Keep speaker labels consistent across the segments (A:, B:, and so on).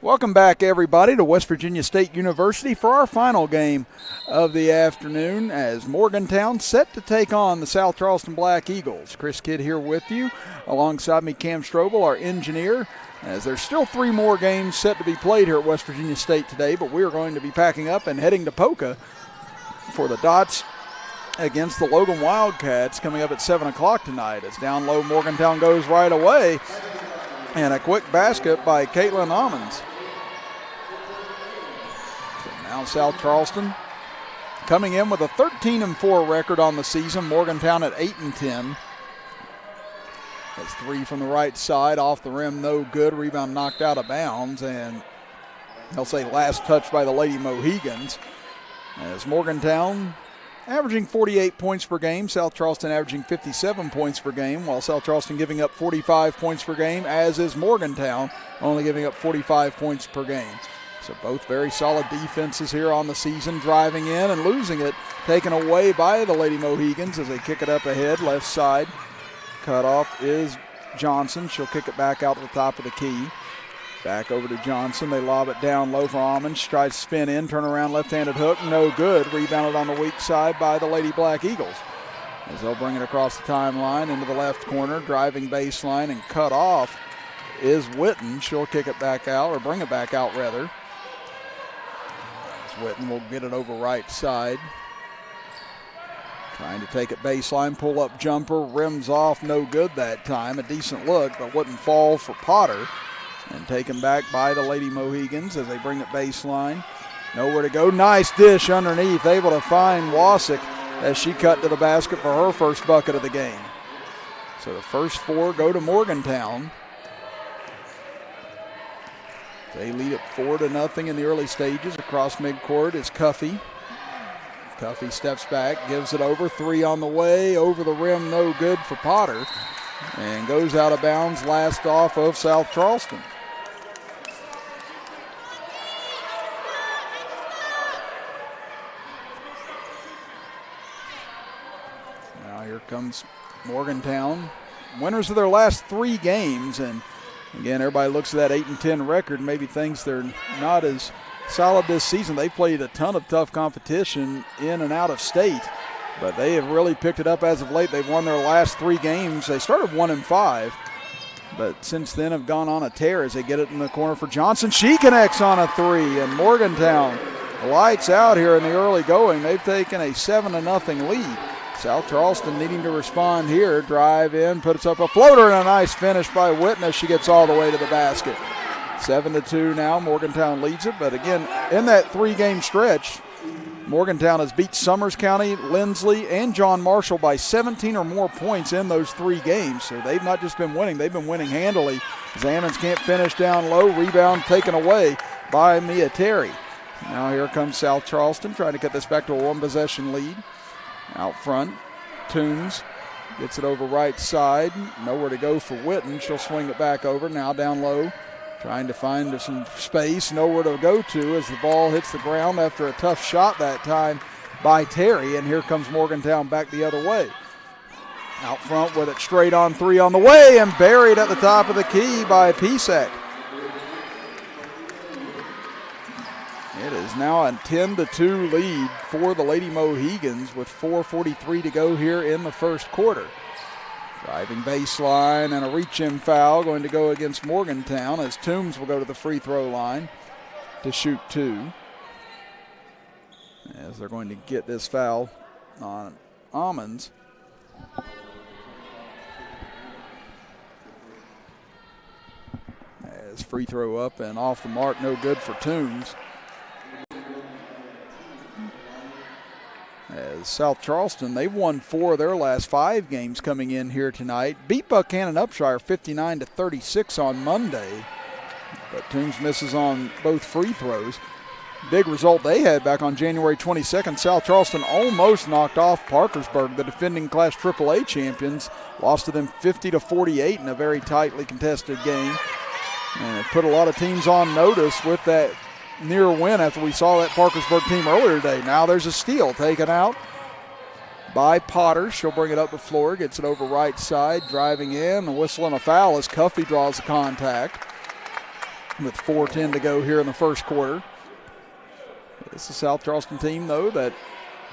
A: Welcome back, everybody, to West Virginia State University for our final game of the afternoon as Morgantown set to take on the South Charleston Black Eagles. Chris Kidd here with you. Alongside me, Cam Strobel, our engineer, as there's still 3 more games set to be played here at West Virginia State today, but we are going to be packing up and heading to Poca for the Dots against the Logan Wildcats coming up at 7 o'clock tonight. As down low, Morgantown goes right away. And a quick basket by Caitlin Ammons. So now South Charleston coming in with a 13-4 record on the season. Morgantown at 8-10. That's 3 from the right side, off the rim, no good. Rebound knocked out of bounds, and they'll say last touch by the Lady Mohegans. As Morgantown averaging 48 points per game, South Charleston averaging 57 points per game, while South Charleston giving up 45 points per game, as is Morgantown, only giving up 45 points per game. So both very solid defenses here on the season, driving in and losing it, taken away by the Lady Mohegans as they kick it up ahead, left side. Cutoff is Johnson. She'll kick it back out to the top of the key. Back over to Johnson. They lob it down low for Ammons. She tries to spin in, turn around, left-handed hook. No good. Rebounded on the weak side by the Lady Black Eagles. As they'll bring it across the timeline into the left corner. Driving baseline and cut off is Witten. She'll kick it back out, or bring it back out rather. As Witten will get it over right side. Trying to take it baseline, pull up jumper, rims off, no good that time. A decent look, but wouldn't fall for Potter. And taken back by the Lady Mohegans as they bring it baseline. Nowhere to go. Nice dish underneath. Able to find Wasick as she cut to the basket for her first bucket of the game. So the first 4 go to Morgantown. They lead it 4-0 in the early stages. Across midcourt is Cuffey. Cuffey steps back, gives it over. 3 on the way. Over the rim, no good for Potter. And goes out of bounds, last off of South Charleston. Now here comes Morgantown. Winners of their last 3 games. And again, everybody looks at that 8-10 record and maybe thinks they're not as solid this season. They've played a ton of tough competition in and out of state. But they have really picked it up as of late. They've won their last 3 games. They started 1-5, but since then have gone on a tear as they get it in the corner for Johnson. She connects on a 3, and Morgantown lights out here in the early going. They've taken a 7-0 lead. South Charleston needing to respond here. Drive in, puts up a floater, and a nice finish by Witness. She gets all the way to the basket. 7-2 now. Morgantown leads it, but again, in that 3-game stretch, Morgantown has beat Summers County, Lindsley, and John Marshall by 17 or more points in those 3 games. So they've not just been winning, they've been winning handily. Ammons can't finish down low. Rebound taken away by Mia Terry. Now here comes South Charleston trying to get this back to a 1-possession lead. Out front, Toombs gets it over right side. Nowhere to go for Witten. She'll swing it back over. Now down low. Trying to find some space, nowhere to go to as the ball hits the ground after a tough shot that time by Terry. And here comes Morgantown back the other way. Out front with it straight on 3 on the way and buried at the top of the key by Pisak. It is now a 10-2 lead for the Lady Mohegans with 4:43 to go here in the first quarter. Driving baseline and a reach-in foul going to go against Morgantown as Toombs will go to the free throw line to shoot 2. As they're going to get this foul on Ammons. As free throw up and off the mark, no good for Toombs. As South Charleston, they've won 4 of their last 5 games coming in here tonight. Beat Buchanan Upshire 59-36 on Monday, but Toombs misses on both free throws. Big result they had back on January 22nd. South Charleston almost knocked off Parkersburg, the defending Class AAA champions. Lost to them 50-48 in a very tightly contested game. And it put a lot of teams on notice with that near win after we saw that Parkersburg team earlier today. Now there's a steal taken out by Potter. She'll bring it up the floor, gets it over right side, driving in, a whistle and a foul as Cuffey draws the contact. with 4:10 to go here in the first quarter. This is a South Charleston team, though, that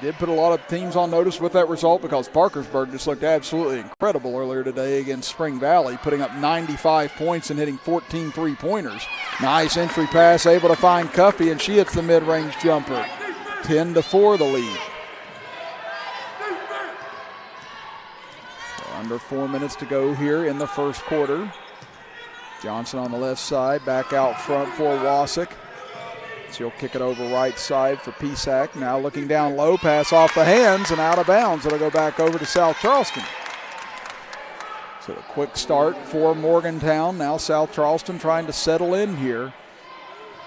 A: did put a lot of teams on notice with that result because Parkersburg just looked absolutely incredible earlier today against Spring Valley, putting up 95 points and hitting 14 three-pointers. Nice entry pass, able to find Cuffey, and she hits the mid-range jumper. 10-4 the lead. So under 4 minutes to go here in the first quarter. Johnson on the left side, back out front for Wasik. She'll kick it over right side for Pisak. Now looking down low, pass off the hands and out of bounds. It'll go back over to South Charleston. So a quick start for Morgantown. Now South Charleston trying to settle in here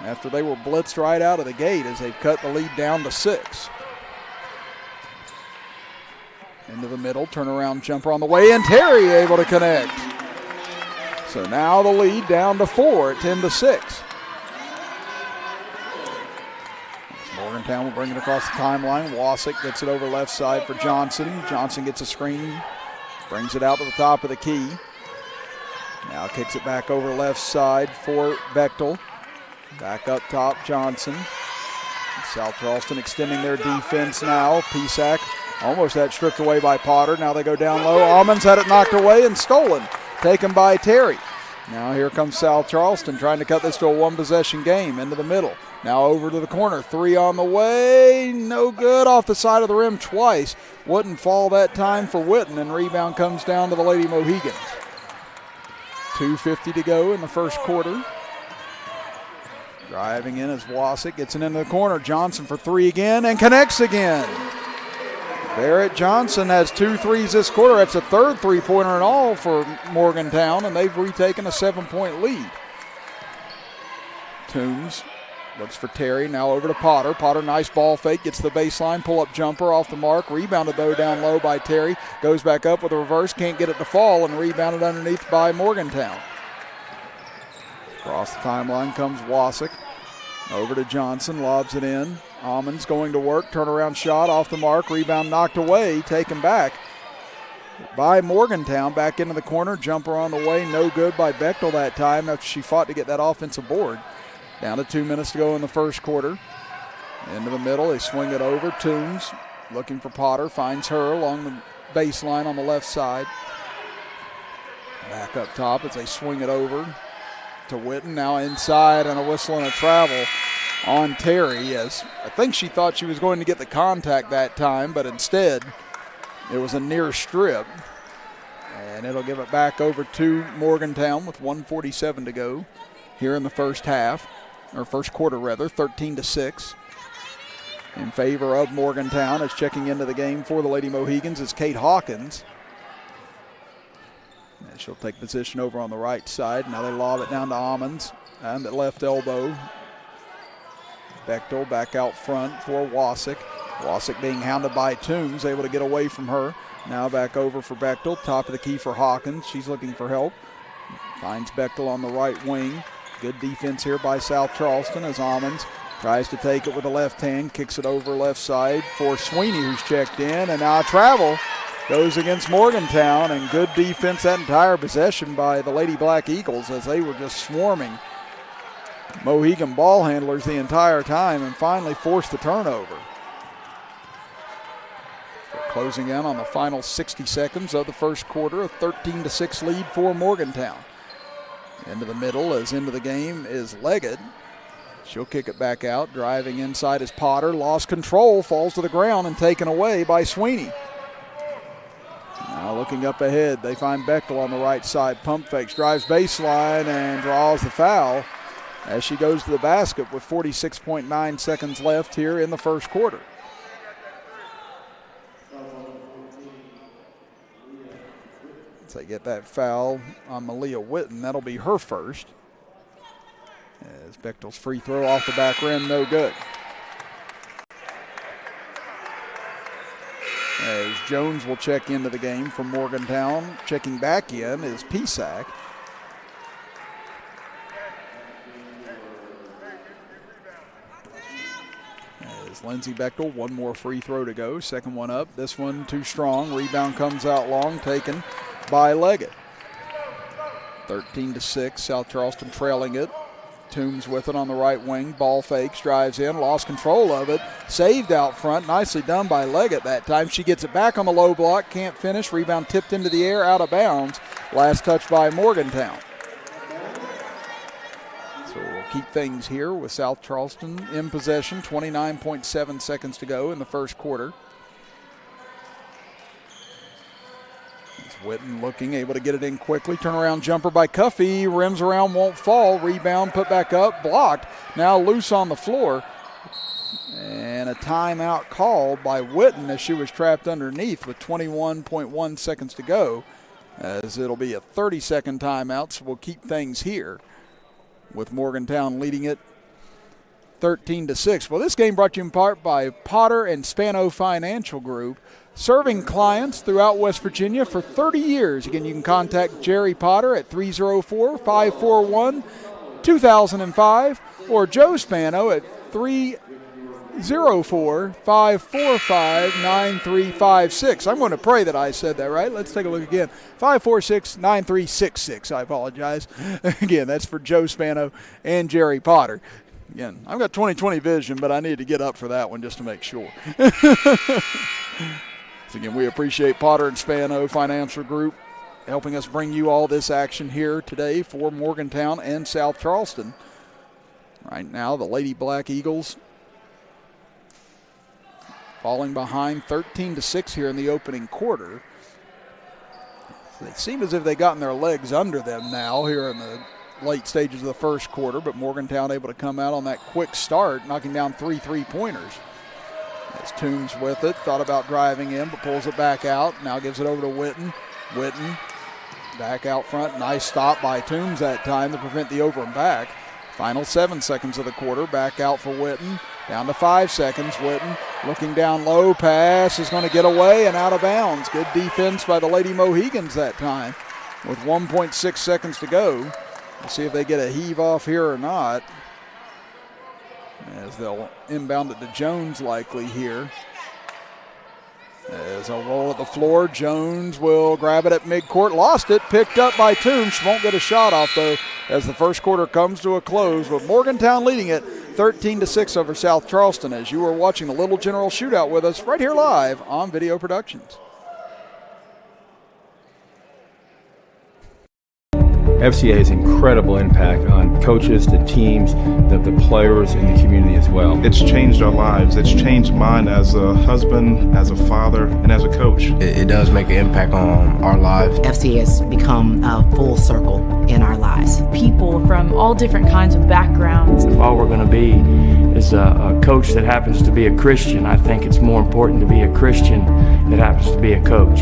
A: after they were blitzed right out of the gate as they've cut the lead down to 6. Into the middle, turnaround jumper on the way, and Terry able to connect. So now the lead down to 4 at 10-6. Morgantown will bring it across the timeline. Wasik gets it over left side for Johnson. Johnson gets a screen, brings it out to the top of the key. Now kicks it back over left side for Bechtel. Back up top, Johnson. South Charleston extending their defense now. Pisak almost had stripped away by Potter. Now they go down low. Almonds had it knocked away and stolen. Taken by Terry. Now here comes South Charleston trying to cut this to a one-possession game. Into the middle. Now over to the corner. 3 on the way. No good. Off the side of the rim twice. Wouldn't fall that time for Witten, and rebound comes down to the Lady Mohegans. 2:50 to go in the first quarter. Driving in as Wasik gets it into the corner. Johnson for 3 again and connects again. Barrett Johnson has 2 threes this quarter. That's a third three-pointer in all for Morgantown, and they've retaken a 7-point lead. Toombs looks for Terry, now over to Potter. Potter, nice ball fake, gets the baseline, pull-up jumper off the mark. Rebounded, though, down low by Terry. Goes back up with a reverse, can't get it to fall, and rebounded underneath by Morgantown. Across the timeline comes Wasik. Over to Johnson, lobs it in. Almonds going to work, turnaround shot off the mark, rebound knocked away, taken back by Morgantown. Back into the corner, jumper on the way, no good by Bechtel that time after she fought to get that offensive board. Down to 2 minutes to go in the first quarter. Into the middle, they swing it over. Toombs looking for Potter, finds her along the baseline on the left side. Back up top as they swing it over to Witten, now inside, and a whistle and a travel on Terry, as I think she thought she was going to get the contact that time, but instead it was a near strip. And it'll give it back over to Morgantown with 1:47 to go here in the first half, or first quarter rather, 13-6. In favor of Morgantown. As checking into the game for the Lady Mohegans is Kate Hawkins. And she'll take position over on the right side. Now they lob it down to Almonds and at left elbow. Bechtel back out front for Wasik. Wasik being hounded by Toombs, able to get away from her. Now back over for Bechtel, top of the key for Hawkins. She's looking for help. Finds Bechtel on the right wing. Good defense here by South Charleston as Almonds tries to take it with the left hand, kicks it over left side for Sweeney, who's checked in, and now a travel goes against Morgantown, and good defense that entire possession by the Lady Black Eagles as they were just swarming Mohegan ball handlers the entire time and finally forced the turnover. Closing in on the final 60 seconds of the first quarter, a 13-6 lead for Morgantown. Into the middle, as into the game is Leggett. She'll kick it back out. Driving inside is Potter. Lost control, falls to the ground and taken away by Sweeney. Now looking up ahead, they find Bechtel on the right side. Pump fakes, drives baseline, and draws the foul as she goes to the basket with 46.9 seconds left here in the first quarter. So they get that foul on Malia Witten. That'll be her first. As Bechtel's free throw off the back rim, no good. As Jones will check into the game from Morgantown. Checking back in is Pisak. As Lindsay Bechtel, one more free throw to go. Second one up. This one too strong. Rebound comes out long, taken by Leggett. 13-6, South Charleston trailing it Toombs with it on the right wing. Ball fakes, drives in, lost control of it. Saved out front. Nicely done by Leggett that time. She gets it back on the low block. Can't finish. Rebound tipped into the air, out of bounds. Last touch by Morgantown. So we'll keep things here with South Charleston in possession. 29.7 seconds to go in the first quarter. Witten looking, able to get it in quickly. Turnaround jumper by Cuffey. Rims around, won't fall. Rebound, put back up, blocked. Now loose on the floor. And a timeout called by Witten as she was trapped underneath with 21.1 seconds to go. As it'll be a 30-second timeout, so we'll keep things here with Morgantown leading it 13-6. Well, this game brought to you in part by Potter and Spano Financial Group, serving clients throughout West Virginia for 30 years. Again, you can contact Jerry Potter at 304-541-2005 or Joe Spano at 304-545-9356. I'm going to pray that I said that right. Let's take a look again. 546-9366. I apologize. Again, that's for Joe Spano and Jerry Potter. Again, I've got 20/20 vision, but I need to get up for that one just to make sure. So again, we appreciate Potter and Spano Financial Group helping us bring you all this action here today for Morgantown and South Charleston. Right now, the Lady Black Eagles falling behind 13-6 here in the opening quarter. So they seem as if they've gotten their legs under them now here in the late stages of the first quarter, but Morgantown able to come out on that quick start, knocking down 3 3-pointers. As Toombs with it, thought about driving in, but pulls it back out. Now gives it over to Witten. Witten back out front. Nice stop by Toombs that time to prevent the over and back. Final 7 seconds of the quarter. Back out for Witten. Down to 5 seconds. Witten looking down low. Pass is going to get away and out of bounds. Good defense by the Lady Mohegans that time with 1.6 seconds to go. We'll see if they get a heave off here or not, as they'll inbound it to Jones likely here. As a roll at the floor, Jones will grab it at midcourt. Lost it, picked up by Toombs. She won't get a shot off though as the first quarter comes to a close with Morgantown leading it 13-6 over South Charleston, as you are watching the Little General Shootout with us right here live on Video Productions.
B: FCA has incredible impact on coaches, the teams, the players, and the community as well.
C: It's changed our lives. It's changed mine as a husband, as a father, and as a coach.
D: It does make an impact on our lives.
E: FCA has become a full circle in our lives.
F: People from all different kinds of backgrounds.
G: If all we're going to be is a coach that happens to be a Christian, I think it's more important to be a Christian that happens to be a coach.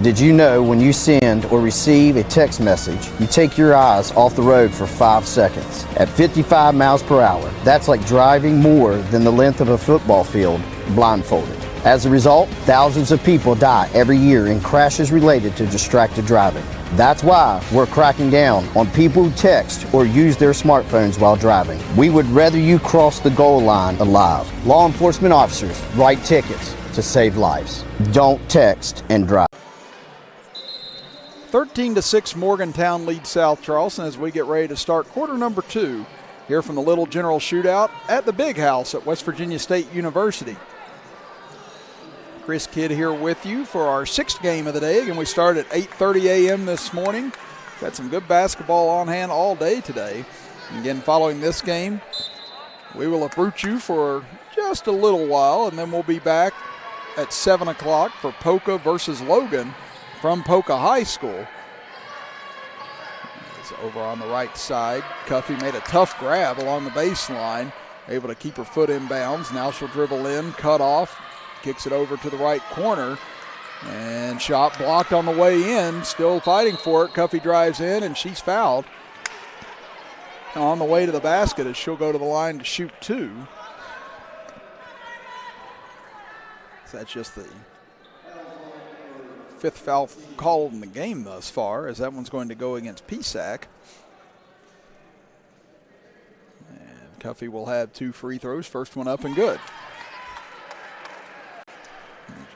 H: Did you know when you send or receive a text message, you take your eyes off the road for 5 seconds? At 55 miles per hour, that's like driving more than the length of a football field blindfolded. As a result, thousands of people die every year in crashes related to distracted driving. That's why we're cracking down on people who text or use their smartphones while driving. We would rather you cross the goal line alive. Law enforcement officers write tickets to save lives. Don't text and drive.
A: 13-6 Morgantown leads South Charleston as we get ready to start quarter number 2 here from the Little General Shootout at the Big House at West Virginia State University. Chris Kidd here with you for our 6th game of the day. Again, we start at 8:30 a.m. this morning. Got some good basketball on hand all day today. Again, following this game, we will uproot you for just a little while, and then we'll be back at 7 o'clock for Polka versus Logan from Polka High School. It's over on the right side. Cuffey made a tough grab along the baseline, able to keep her foot in bounds. Now she'll dribble in, cut off, kicks it over to the right corner, and shot blocked on the way in. Still fighting for it. Cuffey drives in, and she's fouled on the way to the basket as she'll go to the line to shoot 2. So that's just the 5th foul called in the game thus far, as that one's going to go against Pisac. And Cuffey will have 2 free throws. First one up and good.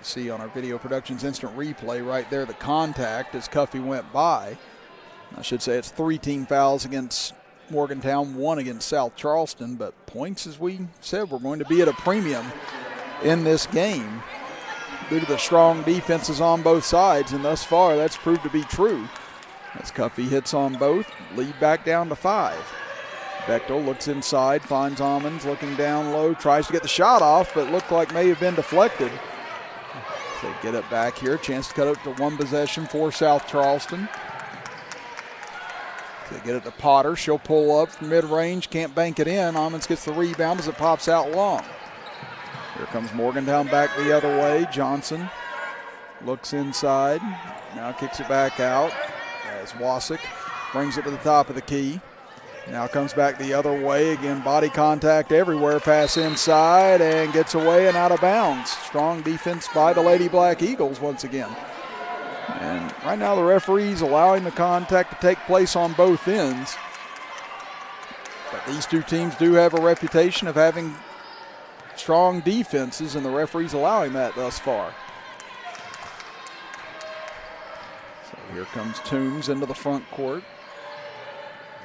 A: See on our video productions instant replay right there the contact as Cuffey went by. I should say it's 3 team fouls against Morgantown, 1 against South Charleston, but points, as we said, were going to be at a premium in this game due to the strong defenses on both sides, and thus far that's proved to be true. As Cuffey hits on both, lead back down to 5. Bechtel looks inside, finds Almonds looking down low, tries to get the shot off, but looked like may have been deflected. They get it back here, chance to cut it to 1 possession for South Charleston. They get it to Potter, she'll pull up from mid-range, can't bank it in. Almonds gets the rebound as it pops out long. Here comes Morgantown back the other way. Johnson looks inside, now kicks it back out as Wasick brings it to the top of the key. Now comes back the other way. Again, body contact everywhere. Pass inside and gets away and out of bounds. Strong defense by the Lady Black Eagles once again. And right now the referee's allowing the contact to take place on both ends. But these two teams do have a reputation of having strong defenses, and the referee's allowing that thus far. So here comes Toombs into the front court.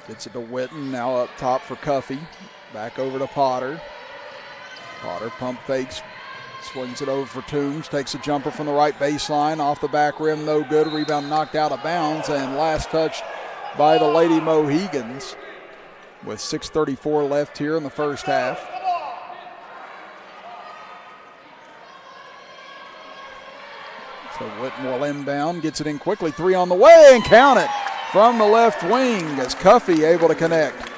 A: Gets it to Witten, now up top for Cuffey. Back over to Potter. Potter pump fakes, swings it over for Toombs, takes a jumper from the right baseline, off the back rim, no good. Rebound knocked out of bounds, and last touched by the Lady Mohegans with 6:34 left here in the first half. So Witten will inbound, gets it in quickly, 3 on the way, and count it from the left wing as Cuffey able to connect.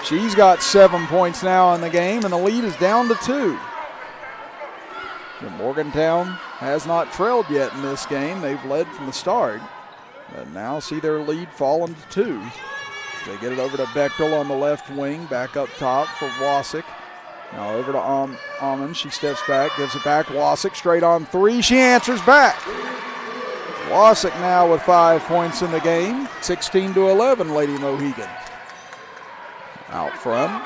A: She's got 7 points now in the game, and the lead is down to 2. Morgantown has not trailed yet in this game. They've led from the start, but now see their lead fallen to 2. They get it over to Bechtel on the left wing, back up top for Wasick. Now over to Almond. She steps back, gives it back. Wasick straight on 3. She answers back. Wasick now with 5 points in the game, 16-11, Lady Mohegan. Out front,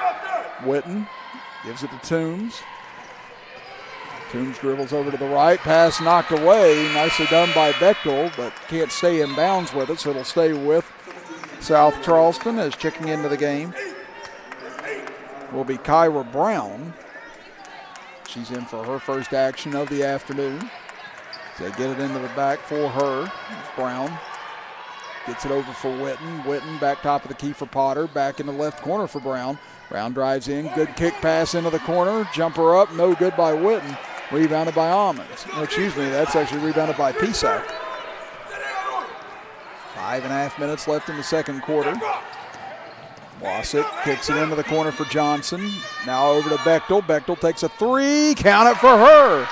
A: Witten gives it to Toombs. Toombs dribbles over to the right, pass knocked away. Nicely done by Bechtel, but can't stay in bounds with it, so it'll stay with South Charleston as checking into the game will be Kyra Brown. She's in for her first action of the afternoon. They get it into the back for her. Brown gets it over for Witten. Witten back top of the key for Potter. Back in the left corner for Brown. Brown drives in. Good kick pass into the corner. Jumper up. No good by Witten. Rebounded by Almonds. Excuse me, that's actually rebounded by Pisak. 5.5 minutes left in the second quarter. Wasick kicks it into the corner for Johnson. Now over to Bechtel. Bechtel takes a 3. Count it for her.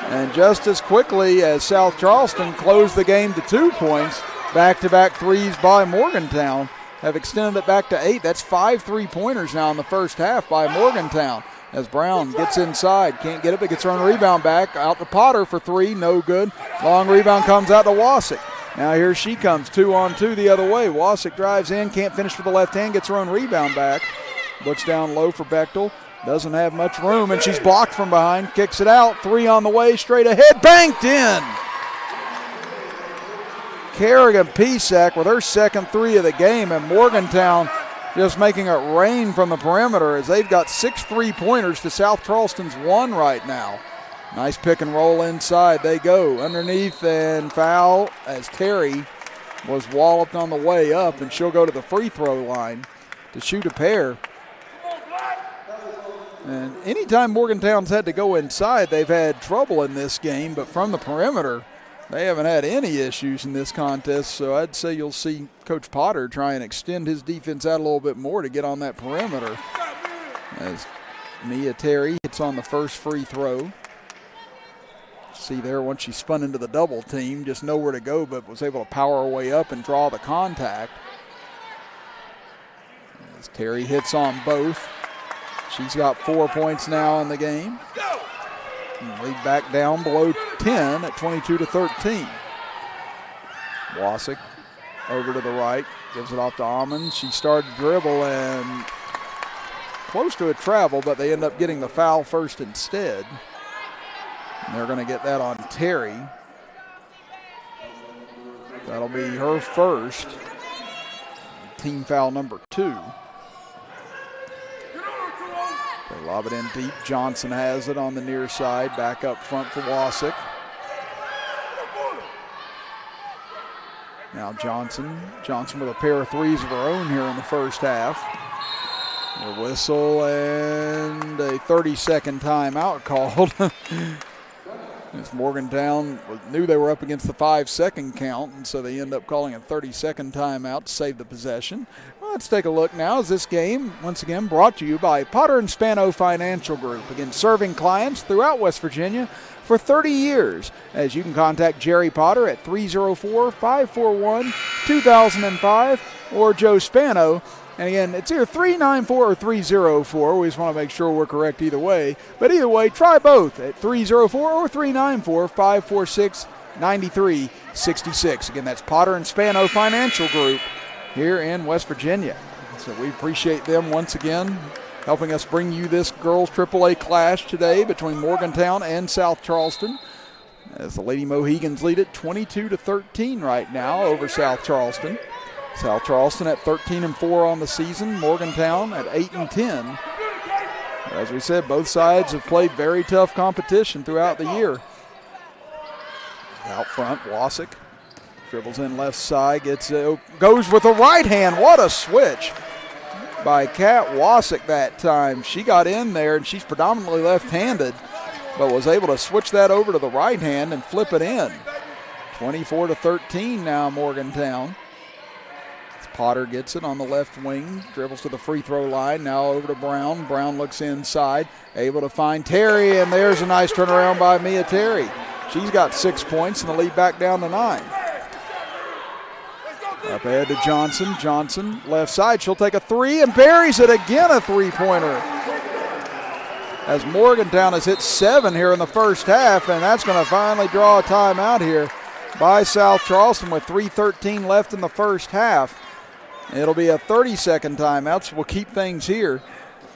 A: And just as quickly as South Charleston closed the game to 2 points, back-to-back threes by Morgantown have extended it back to 8. That's 5 3-pointers now in the first half by Morgantown. As Brown gets inside, can't get it, but gets her own rebound back. Out to Potter for 3, no good. Long rebound comes out to Wasick. Now here she comes, 2-on-2 the other way. Wasick drives in, can't finish for the left hand, gets her own rebound back. Looks down low for Bechtel. Doesn't have much room, and she's blocked from behind. Kicks it out. 3 on the way, straight ahead. Banked in. Kerrigan Pisak with her second 3 of the game, and Morgantown just making it rain from the perimeter as they've got 6 3-pointers to South Charleston's 1 right now. Nice pick and roll inside. They go underneath and foul as Terry was walloped on the way up, and she'll go to the free throw line to shoot a pair. And anytime Morgantown's had to go inside, they've had trouble in this game, but from the perimeter, they haven't had any issues in this contest. So I'd say you'll see Coach Potter try and extend his defense out a little bit more to get on that perimeter. As Mia Terry hits on the first free throw. See there, once she spun into the double team, just nowhere to go, but was able to power her way up and draw the contact. As Terry hits on both. She's got 4 points now in the game. And lead back down below 10 at 22-13. Wasick over to the right, gives it off to Almond. She started to dribble and close to a travel, but they end up getting the foul first instead. And they're going to get that on Terry. That'll be her first. Team foul number 2. They lob it in deep. Johnson has it on the near side. Back up front for Wasick. Now Johnson with a pair of threes of her own here in the first half. A whistle and a 30-second timeout called. As Morgantown knew they were up against the 5-second count, and so they end up calling a 30-second timeout to save the possession. Well, let's take a look now as this game, once again, brought to you by Potter & Spano Financial Group. Again, serving clients throughout West Virginia for 30 years. As you can contact Jerry Potter at 304-541-2005 or Joe Spano. And again, it's either 394 or 304. We just want to make sure we're correct either way. But either way, try both at 304 or 394-546-9366. Again, that's Potter & Spano Financial Group here in West Virginia. So we appreciate them once again helping us bring you this girls AAA clash today between Morgantown and South Charleston. As the Lady Mohegans lead it 22-13 right now over South Charleston. South Charleston at 13-4 on the season. Morgantown at 8-10. As we said, both sides have played very tough competition throughout the year. Out front, Wasick dribbles in left side, goes with the right hand. What a switch by Kat Wasick that time. She got in there, and she's predominantly left-handed, but was able to switch that over to the right hand and flip it in. 24-13 now, Morgantown. Potter gets it on the left wing, dribbles to the free throw line, now over to Brown. Brown looks inside, able to find Terry, and there's a nice turnaround by Mia Terry. She's got 6 points and the lead back down to 9. Up ahead to Johnson. Johnson, left side, she'll take a three and buries it again, a three-pointer. As Morgantown has hit 7 here in the first half, and that's going to finally draw a timeout here by South Charleston with 3:13 left in the first half. It'll be a 30-second timeout, so we'll keep things here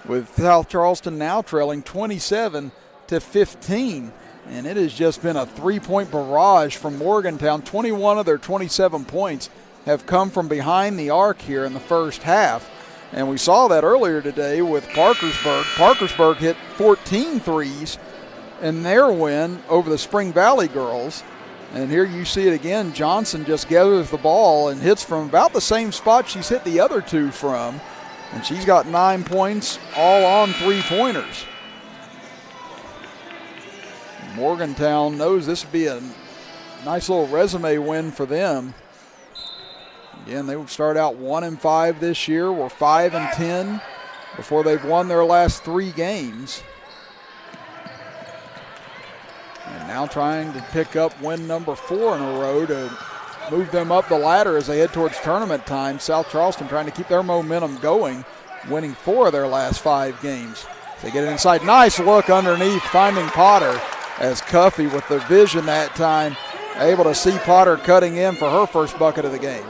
A: with South Charleston now trailing 27-15. And it has just been a three-point barrage from Morgantown. 21 of their 27 points have come from behind the arc here in the first half. And we saw that earlier today with Parkersburg. Parkersburg hit 14 threes in their win over the Spring Valley girls. And here you see it again. Johnson just gathers the ball and hits from about the same spot she's hit the other two from. And she's got 9 points, all on three-pointers. Morgantown knows this would be a nice little resume win for them. Again, they would start out 1-5 this year. We're 5-10 before they've won their last 3 games. And now trying to pick up win number 4 in a row to move them up the ladder as they head towards tournament time. South Charleston trying to keep their momentum going, winning 4 of their last 5 games. They get it inside. Nice look underneath, finding Potter as Cuffey with the vision that time, able to see Potter cutting in for her first bucket of the game.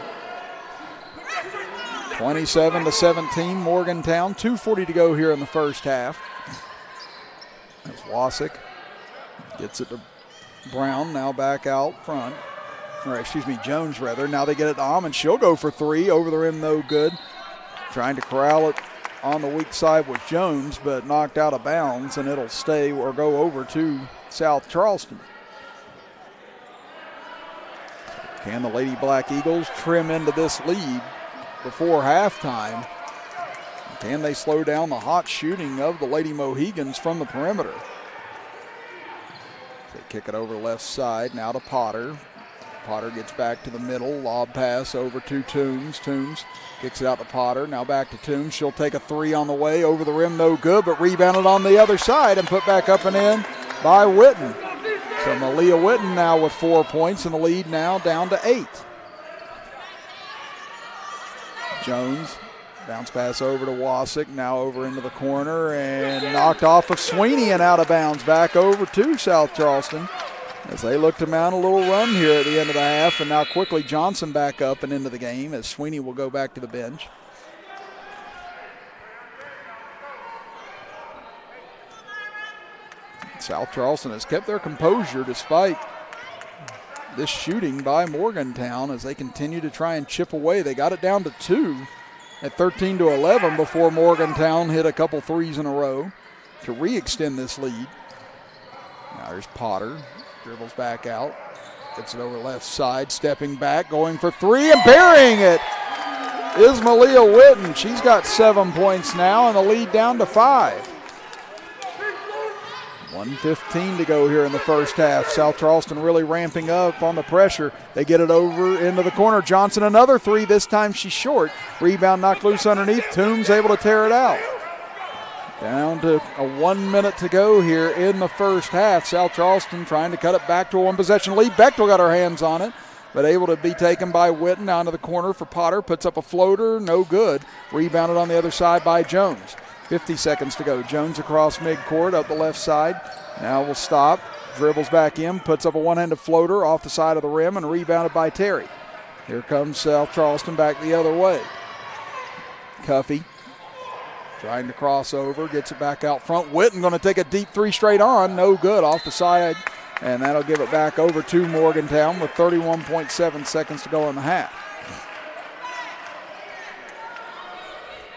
A: 27-17 Morgantown. 2:40 to go here in the first half. That's Wasick. Gets it to Brown, now back out front. Or excuse me, Jones rather. Now they get it to and she'll go for 3. Over the rim, no good. Trying to corral it on the weak side with Jones, but knocked out of bounds, and it'll stay or go over to South Charleston. Can the Lady Black Eagles trim into this lead before halftime? Can they slow down the hot shooting of the Lady Mohegans from the perimeter? They kick it over left side, now to Potter. Potter gets back to the middle, lob pass over to Toombs. Toombs kicks it out to Potter, now back to Toombs. She'll take a 3 on the way, over the rim, no good, but rebounded on the other side and put back up and in by Witten. So Malia Witten now with 4 points, and the lead now down to 8. Jones, bounce pass over to Wasick, now over into the corner, and knocked off of Sweeney and out of bounds. Back over to South Charleston as they look to mount a little run here at the end of the half, and now quickly Johnson back up and into the game as Sweeney will go back to the bench. South Charleston has kept their composure despite this shooting by Morgantown as they continue to try and chip away. They got it down to 2 at 13-11 before Morgantown hit a couple threes in a row to re-extend this lead. Now there's Potter, dribbles back out, gets it over left side, stepping back, going for 3 and burying it is Malia Witten. She's got 7 points now and the lead down to 5. 1:15 to go here in the first half. South Charleston really ramping up on the pressure. They get it over into the corner. Johnson another 3. This time she's short. Rebound knocked loose underneath. Toombs able to tear it out. Down to a 1 minute to go here in the first half. South Charleston trying to cut it back to a 1-possession lead. Bechtel got her hands on it, but able to be taken by Witten. Down to the corner for Potter. Puts up a floater. No good. Rebounded on the other side by Jones. 50 seconds to go. Jones across midcourt up the left side. Now will stop. Dribbles back in. Puts up a one-handed floater off the side of the rim and rebounded by Terry. Here comes South Charleston back the other way. Cuffey trying to cross over. Gets it back out front. Witten going to take a deep 3 straight on. No good off the side. And that'll give it back over to Morgantown with 31.7 seconds to go in the half.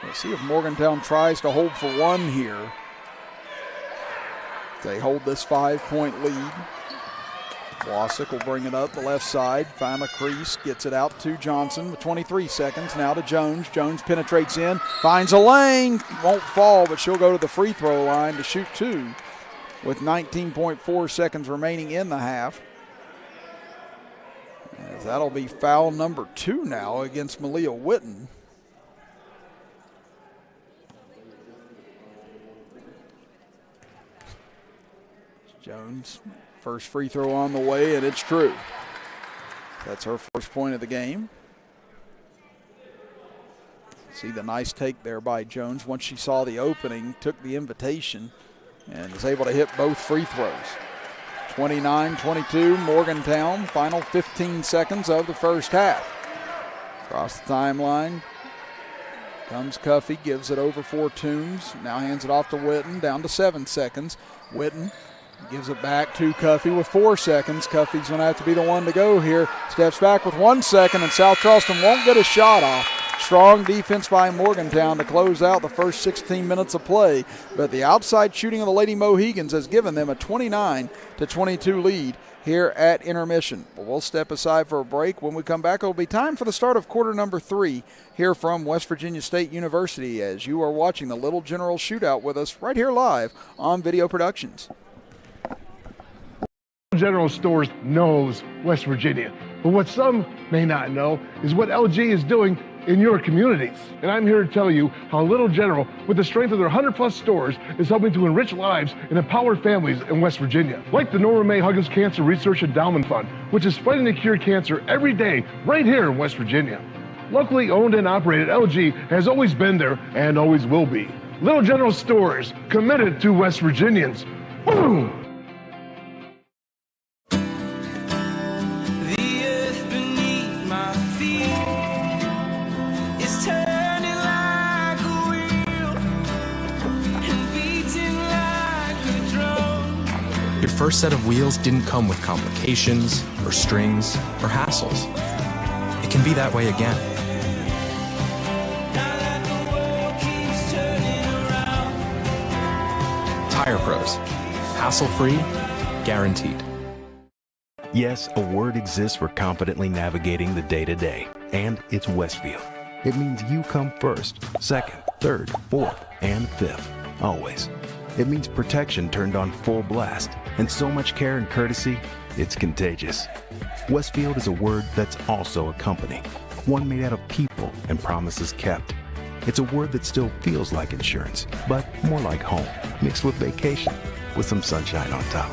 A: Let's see if Morgantown tries to hold for 1 here. They hold this 5-point lead. Wasick will bring it up the left side. Find a crease, gets it out to Johnson with 23 seconds. Now to Jones. Jones penetrates in, finds a lane. Won't fall, but she'll go to the free throw line to shoot 2 with 19.4 seconds remaining in the half. As that'll be foul number 2 now against Malia Witten. Jones, first free throw on the way, and it's true. That's her first point of the game. See the nice take there by Jones. Once she saw the opening, took the invitation, and is able to hit both free throws. 29-22, Morgantown, final 15 seconds of the first half. Across the timeline comes Cuffey, gives it over for Toombs. Now hands it off to Witten, down to 7 seconds. Witten gives it back to Cuffey with 4 seconds. Cuffey's going to have to be the one to go here. Steps back with 1 second, and South Charleston won't get a shot off. Strong defense by Morgantown to close out the first 16 minutes of play. But the outside shooting of the Lady Mohegans has given them a 29-22 lead here at intermission. We'll step aside for a break. When we come back, it'll be time for the start of quarter number 3 here from West Virginia State University as you are watching the Little General Shootout with us right here live on Video Productions.
I: General Stores knows West Virginia, but what some may not know is what LG is doing in your communities. And I'm here to tell you how Little General, with the strength of their 100+ stores, is helping to enrich lives and empower families in West Virginia. Like the Norma May Huggins Cancer Research Endowment Fund, which is fighting to cure cancer every day right here in West Virginia. Locally owned and operated, LG has always been there and always will be. Little General Stores, committed to West Virginians. Boom!
J: Your first set of wheels didn't come with complications, or strings, or hassles. It can be that way again. Tire Pros. Hassle-free, guaranteed.
K: Yes, a word exists for confidently navigating the day-to-day, and it's Westfield. It means you come first, second, third, fourth, and fifth, always. It means protection turned on full blast, and so much care and courtesy, it's contagious. Westfield is a word that's also a company, one made out of people and promises kept. It's a word that still feels like insurance, but more like home, mixed with vacation, with some sunshine on top.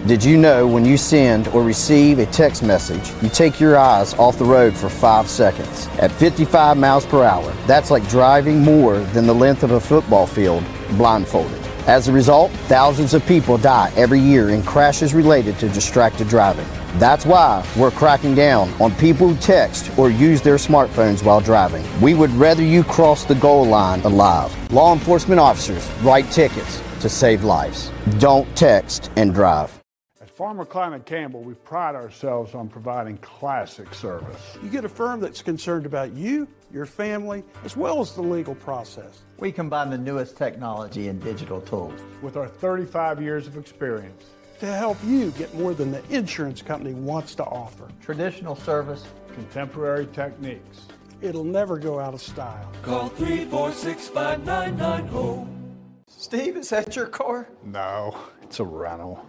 H: Did you know when you send or receive a text message, you take your eyes off the road for 5 seconds? At 55 miles per hour, that's like driving more than the length of a football field blindfolded. As a result, thousands of people die every year in crashes related to distracted driving. That's why we're cracking down on people who text or use their smartphones while driving. We would rather you cross the goal line alive. Law enforcement officers write tickets to save lives. Don't text and drive.
L: At Farmer Climate Campbell, we pride ourselves on providing classic service.
M: You get a firm that's concerned about you, your family, as well as the legal process.
N: We combine the newest technology and digital tools
L: with our 35 years of experience
M: to help you get more than the insurance company wants to offer.
N: Traditional service,
L: contemporary techniques.
M: It'll never go out of style.
O: Call 346-5990.
N: Steve, is that your car?
L: No, it's a rental.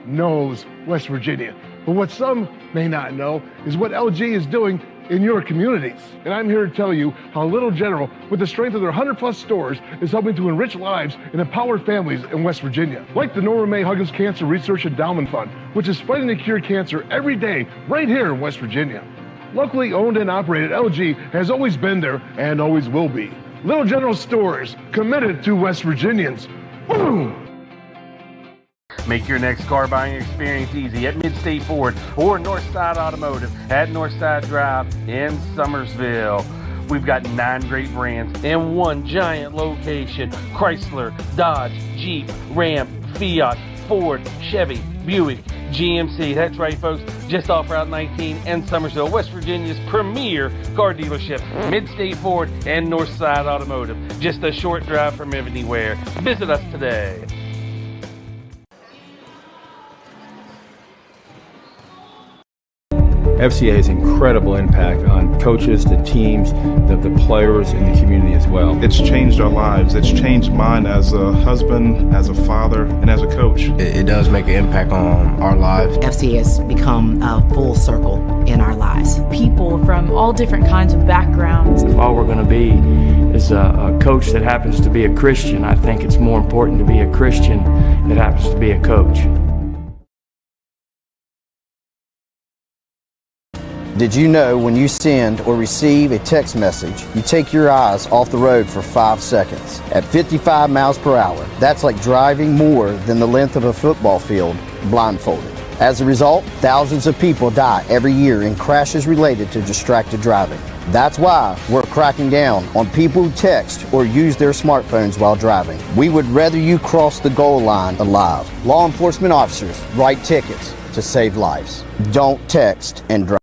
I: knows West Virginia. But what some may not know is what LG is doing in your communities. And I'm here to tell you how Little General, with the strength of their 100+ stores, is helping to enrich lives and empower families in West Virginia. Like the Norma May Huggins Cancer Research Endowment Fund, which is fighting to cure cancer every day right here in West Virginia. Locally owned and operated, LG has always been there and always will be. Little General stores, committed to West Virginians. Boom!
O: Make your next car buying experience easy at Mid-State Ford or Northside Automotive at Northside Drive in Summersville. We've got 9 great brands in one giant location: Chrysler, Dodge, Jeep, Ram, Fiat, Ford, Chevy, Buick, GMC. That's right, folks, just off Route 19 in Summersville, West Virginia's premier car dealership. Mid-State Ford and Northside Automotive, just a short drive from anywhere. Visit us today.
B: FCA has incredible impact on coaches, the teams, the players, and the community as well.
C: It's changed our lives. It's changed mine as a husband, as a father, and as a coach.
D: It does make an impact on our lives.
E: FCA has become a full circle in our lives.
F: People from all different kinds of backgrounds.
G: If all we're going to be is a coach that happens to be a Christian, I think it's more important to be a Christian that happens to be a coach.
H: Did you know when you send or receive a text message, you take your eyes off the road for 5 seconds? At 55 miles per hour, that's like driving more than the length of a football field blindfolded. As a result, thousands of people die every year in crashes related to distracted driving. That's why we're cracking down on people who text or use their smartphones while driving. We would rather you cross the goal line alive. Law enforcement officers write tickets to save lives. Don't text and drive.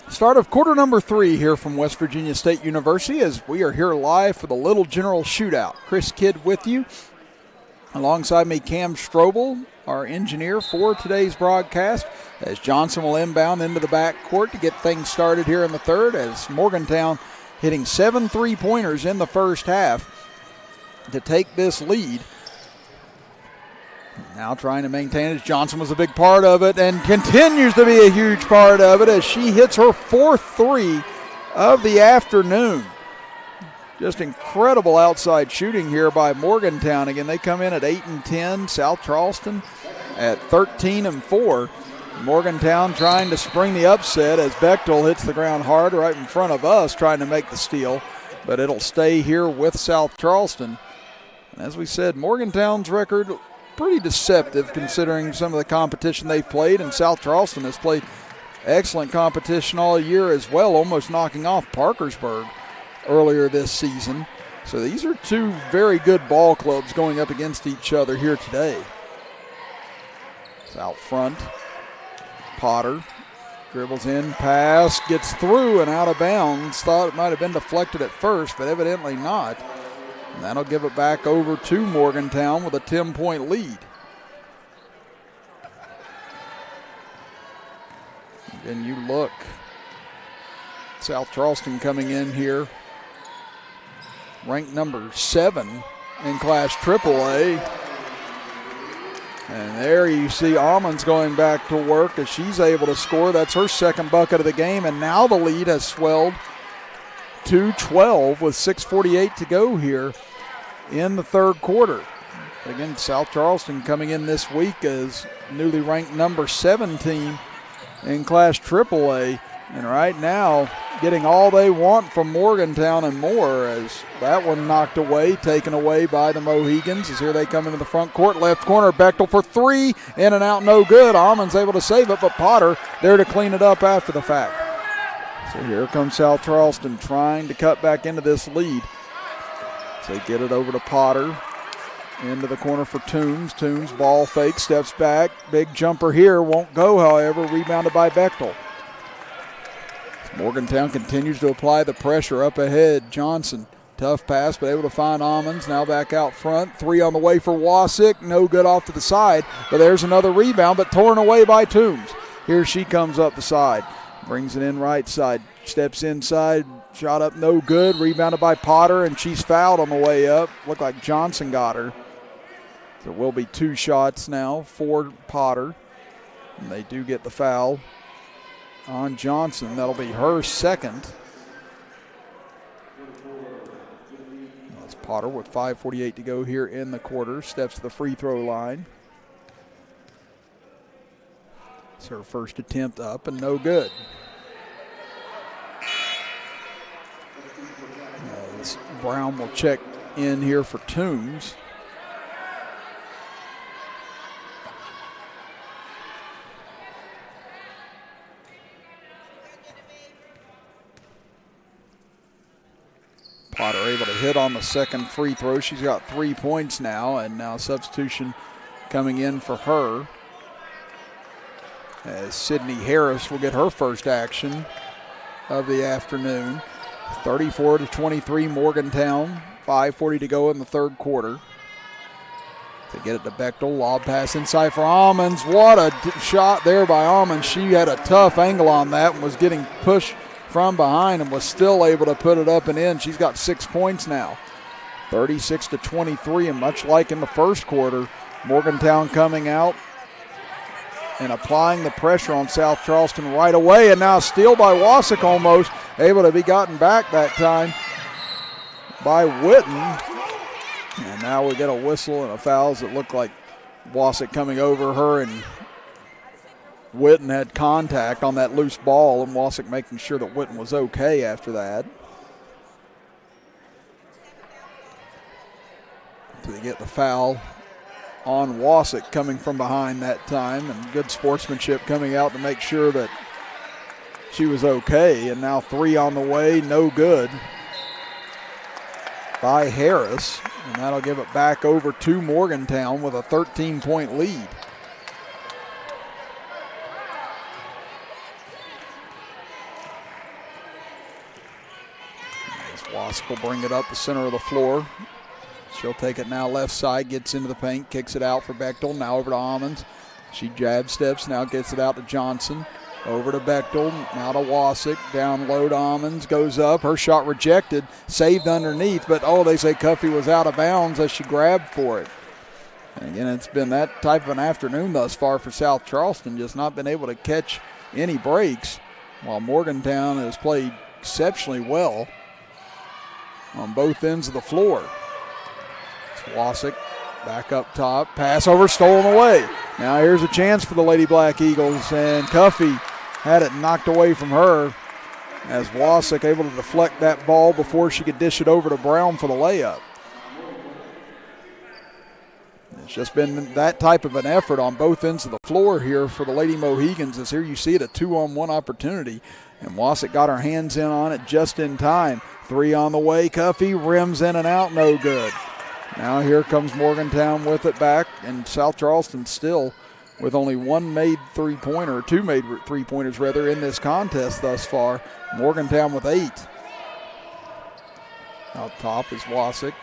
A: Start of quarter number 3 here from West Virginia State University as we are here live for the Little General Shootout. Chris Kidd with you. Alongside me, Cam Strobel, our engineer for today's broadcast, as Johnson will inbound into the backcourt to get things started here in the third, as Morgantown hitting 7 3-pointers in the first half to take this lead. Now trying to maintain it. Johnson was a big part of it and continues to be a huge part of it as she hits her 4th 3 of the afternoon. Just incredible outside shooting here by Morgantown. Again, they come in at 8-10. South Charleston at 13-4. Morgantown trying to spring the upset as Bechtel hits the ground hard right in front of us trying to make the steal, but it'll stay here with South Charleston. And as we said, Morgantown's record pretty deceptive considering some of the competition they've played, and South Charleston has played excellent competition all year as well, almost knocking off Parkersburg earlier this season. So these are 2 very good ball clubs going up against each other here today. It's out front. Potter dribbles in, pass, gets through and out of bounds. Thought it might have been deflected at first, but evidently not. And that'll give it back over to Morgantown with a 10-point lead. And you look, South Charleston coming in here, ranked number 7 in Class AAA. And there you see Almonds going back to work as she's able to score. That's her 2nd bucket of the game, and now the lead has swelled to 12 with 6:48 to go here in the third quarter. Again, South Charleston coming in this week as newly ranked number 7 team in Class AAA, and right now getting all they want from Morgantown and more, as that one knocked away, taken away by the Mohegans. As here they come into the front court, left corner, Bechtel for 3, in and out, no good. Almonds able to save it, but Potter there to clean it up after the fact. So here comes South Charleston trying to cut back into this lead. So they get it over to Potter. Into the corner for Toombs. Toombs ball fake, steps back. Big jumper here, won't go, however. Rebounded by Bechtel. Morgantown continues to apply the pressure up ahead. Johnson Tough pass, but able to find Ammons. Now back out front. 3 on the way for Wasick. No good off to the side, but there's another rebound, but torn away by Toombs. Here she comes up the side. Brings it in right side. Steps inside. Shot up no good. Rebounded by Potter, and she's fouled on the way up. Looked like Johnson got her. There will be 2 shots now for Potter. And they do get the foul on Johnson. That'll be her second. That's Potter with 5:48 to go here in the quarter. Steps to the free throw line. It's her first attempt up and no good. Brown will check in here for Toombs. Potter able to hit on the second free throw. She's got 3 points now, and now substitution coming in for her, as Sydney Harris will get her first action of the afternoon. 34-23 Morgantown. 5:40 to go in the third quarter. They get it to Bechtel. Lob pass inside for Ammons. What a shot there by Ammons. She had a tough angle on that and was getting pushed from behind and was still able to put it up and in. She's got 6 points now. 36-23, and much like in the first quarter, Morgantown coming out and applying the pressure on South Charleston right away, and now a steal by Wasick, almost able to be gotten back that time by Witten. And now we get a whistle and a foul as it looked like Wasick coming over her, and Witten had contact on that loose ball, and Wasick making sure that Witten was okay after that. So they get the foul on Wasick coming from behind that time, and good sportsmanship coming out to make sure that she was okay. And now 3 on the way, no good by Harris, and that'll give it back over to Morgantown with a 13-point lead. Wasick will bring it up the center of the floor. She'll take it now left side, gets into the paint, kicks it out for Bechtel. Now over to Ammons. She jab steps, now gets it out to Johnson. Over to Bechtel, now to Wasick. Down low to Ammons, goes up. Her shot rejected, saved underneath, but they say Cuffey was out of bounds as she grabbed for it. And again, it's been that type of an afternoon thus far for South Charleston, just not been able to catch any breaks, while Morgantown has played exceptionally well on both ends of the floor. Wasick back up top, pass over, stolen away. Now here's a chance for the Lady Black Eagles, and Cuffey had it knocked away from her as Wasick able to deflect that ball before she could dish it over to Brown for the layup. It's just been that type of an effort on both ends of the floor here for the Lady Mohegans, as here you see it, a 2-on-1 opportunity, and Wasick got her hands in on it just in time. 3 on the way, Cuffey rims in and out, no good. Now here comes Morgantown with it back, and South Charleston still with only 1 made three-pointer, 2 made three-pointers rather, in this contest thus far. Morgantown with 8. Out top is Wasick.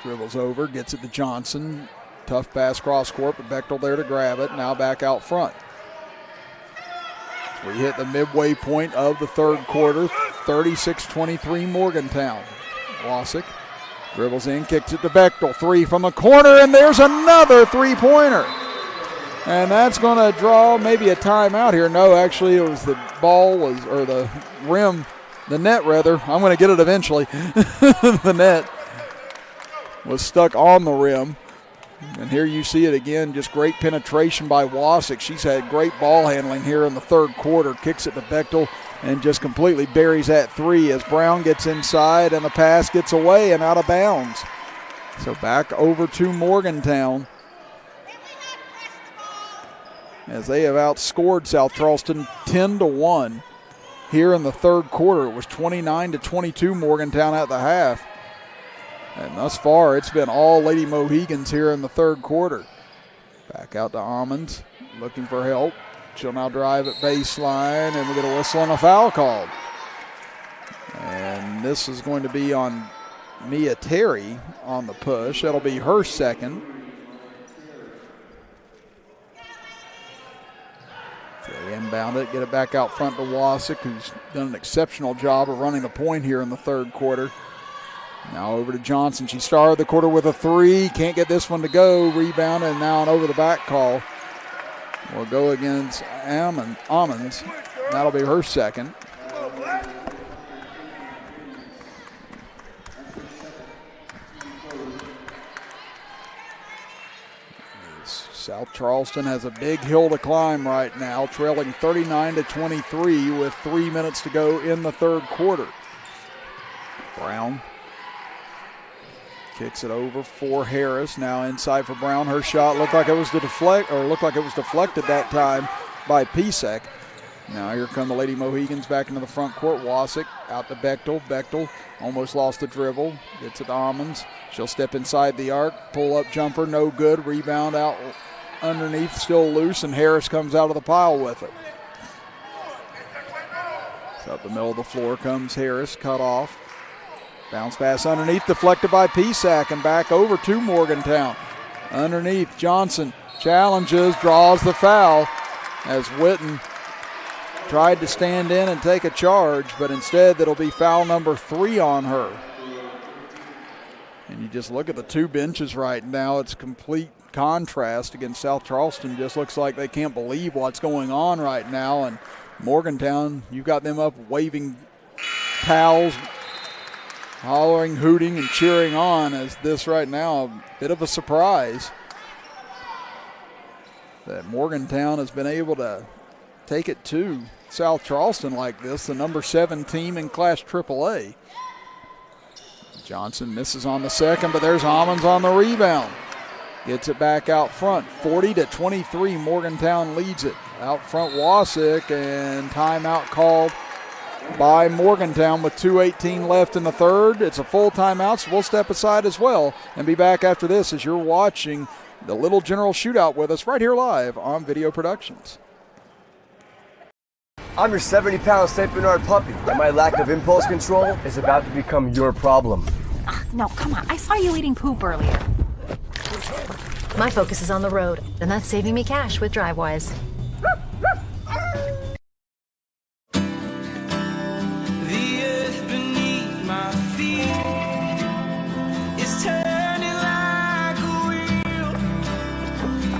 A: Dribbles over, gets it to Johnson. Tough pass cross court, but Bechtel there to grab it. Now back out front. We hit the midway point of the third quarter. 36-23 Morgantown. Wasick dribbles in, kicks it to Bechtel. 3 from the corner, and there's another three-pointer. And that's going to draw maybe a timeout here. No, actually, it was the ball or the rim, the net rather. I'm going to get it eventually. The net was stuck on the rim. And here you see it again, just great penetration by Wasick. She's had great ball handling here in the third quarter. Kicks it to Bechtel and just completely buries that 3 as Brown gets inside and the pass gets away and out of bounds. So back over to Morgantown as they have outscored South Charleston 10-1 here in the third quarter. It was 29-22 Morgantown at the half. And thus far, it's been all Lady Mohegans here in the third quarter. Back out to Ammons, looking for help. She'll now drive at baseline, and we get a whistle and a foul called. And this is going to be on Mia Terry on the push. That'll be her second. They inbound it, get it back out front to Wasik, who's done an exceptional job of running the point here in the third quarter. Now over to Johnson. She started the quarter with a three. Can't get this one to go. Rebound, and now an over-the-back call will go against Ammons. That'll be her second. South Charleston has a big hill to climb right now, trailing 39-23 with 3 minutes to go in the third quarter. Brown kicks it over for Harris. Now inside for Brown. Her shot looked like it was deflected that time by Pisek. Now here come the Lady Mohegans back into the front court. Wasik out to Bechtel. Bechtel almost lost the dribble. Gets it to Ammons. She'll step inside the arc. Pull up jumper, no good. Rebound out underneath, still loose, and Harris comes out of the pile with it. So up the middle of the floor comes Harris, cut off. Bounce pass underneath, deflected by Pisak, and back over to Morgantown. Underneath, Johnson challenges, draws the foul as Witten tried to stand in and take a charge, but instead that'll be foul number 3 on her. And you just look at the two benches right now, it's complete contrast against South Charleston. Just looks like they can't believe what's going on right now. And Morgantown, you've got them up waving towels, hollering, hooting, and cheering on as this right now, a bit of a surprise that Morgantown has been able to take it to South Charleston like this, the number 7 team in Class AAA. Johnson misses on the second, but there's Ammons on the rebound. Gets it back out front. 40-23, Morgantown leads it. Out front, Wasik, and timeout called by Morgantown with 2:18 left in the third. It's a full timeout, so we'll step aside as well and be back after this as you're watching the Little General Shootout with us right here live on Video Productions.
P: I'm your 70-pound St. Bernard puppy, and my lack of impulse control is about to become your problem.
Q: No, come on. I saw you eating poop earlier. My focus is on the road, and that's saving me cash with DriveWise.
R: The earth beneath my feet is turning like a wheel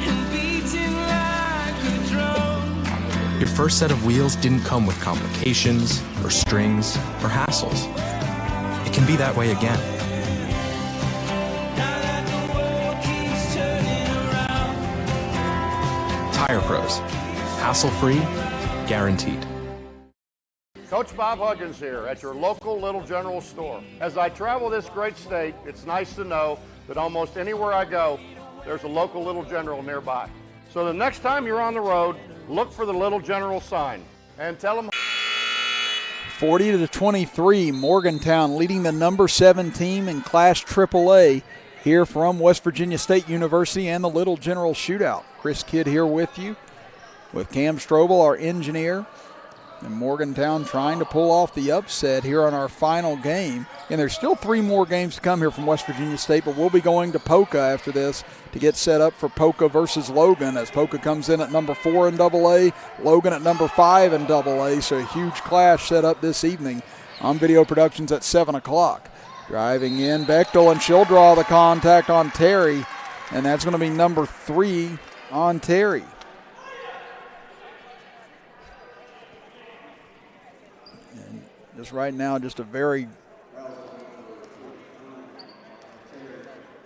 R: and beating like a drum.
J: Your first set of wheels didn't come with complications or strings or hassles. It can be that way again. Tire Pros. Hassle-free, guaranteed.
S: Coach Bob Huggins here at your local Little General store. As I travel this great state, it's nice to know that almost anywhere I go, there's a local Little General nearby. So the next time you're on the road, look for the Little General sign and tell them.
A: 40-23, Morgantown leading the number 7 team in Class AAA here from West Virginia State University and the Little General Shootout. Chris Kidd here with you, with Cam Strobel, our engineer. And Morgantown trying to pull off the upset here on our final game. And there's still 3 more games to come here from West Virginia State, but we'll be going to Poca after this to get set up for Poca versus Logan, as Poca comes in at number 4 in AA, Logan at number 5 in AA. So a huge clash set up this evening on Video Productions at 7 o'clock. Driving in, Bechtel, and she'll draw the contact on Terry, and that's going to be number 3 on Terry. And just right now, just a very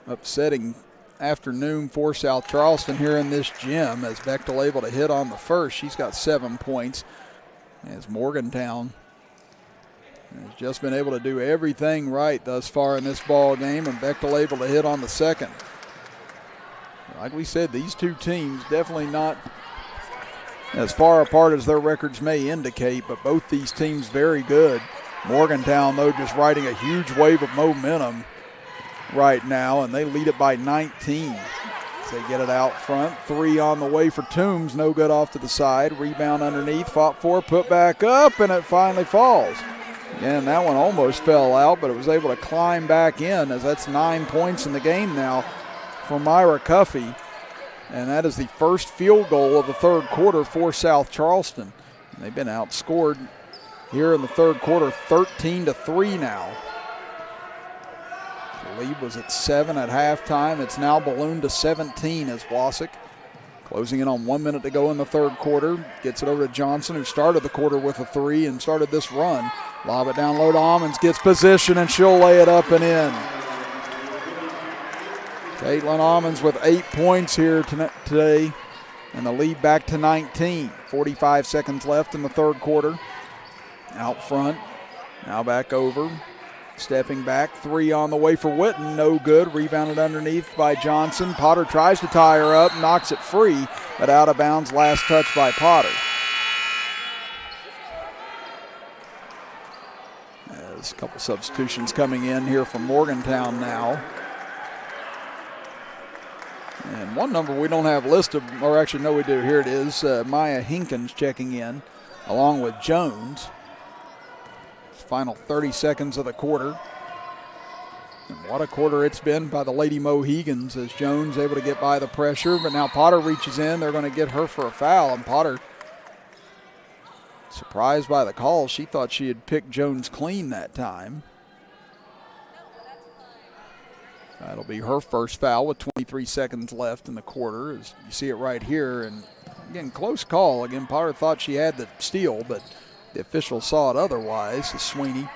A: upsetting afternoon for South Charleston here in this gym, as Bechtel able to hit on the first. She's got 7 points, as Morgantown has just been able to do everything right thus far in this ball game, and Bechtel able to hit on the second. Like we said, these two teams definitely not as far apart as their records may indicate, but both these teams very good. Morgantown, though, just riding a huge wave of momentum right now, and they lead it by 19. As they get it out front. 3 on the way for Toombs, no good off to the side. Rebound underneath, fought for, put back up, and it finally falls. Again, that one almost fell out, but it was able to climb back in, as that's 9 points in the game now for Myra Cuffey. And that is the first field goal of the third quarter for South Charleston. And they've been outscored here in the third quarter 13-3 now. The lead was at 7 at halftime. It's now ballooned to 17 as Wasik, closing in on 1 minute to go in the third quarter, gets it over to Johnson, who started the quarter with a 3 and started this run. Lob it down low to Ammons, gets position, and she'll lay it up and in. Caitlin Ammons with 8 points here today, and the lead back to 19. 45 seconds left in the third quarter. Out front, now back over. Stepping back, 3 on the way for Witten, no good. Rebounded underneath by Johnson. Potter tries to tie her up, knocks it free, but out of bounds, last touch by Potter. There's a couple substitutions coming in here from Morgantown now. And one number we don't have listed, or actually no we do, here it is. Maya Hinkins checking in along with Jones. Final 30 seconds of the quarter. And what a quarter it's been by the Lady Mohegans, as Jones able to get by the pressure, but now Potter reaches in. They're going to get her for a foul, and Potter, surprised by the call. She thought she had picked Jones clean that time. That'll be her first foul with 23 seconds left in the quarter, as you see it right here. And again, close call. Again, Potter thought she had the steal, but the official saw it otherwise. Sweeney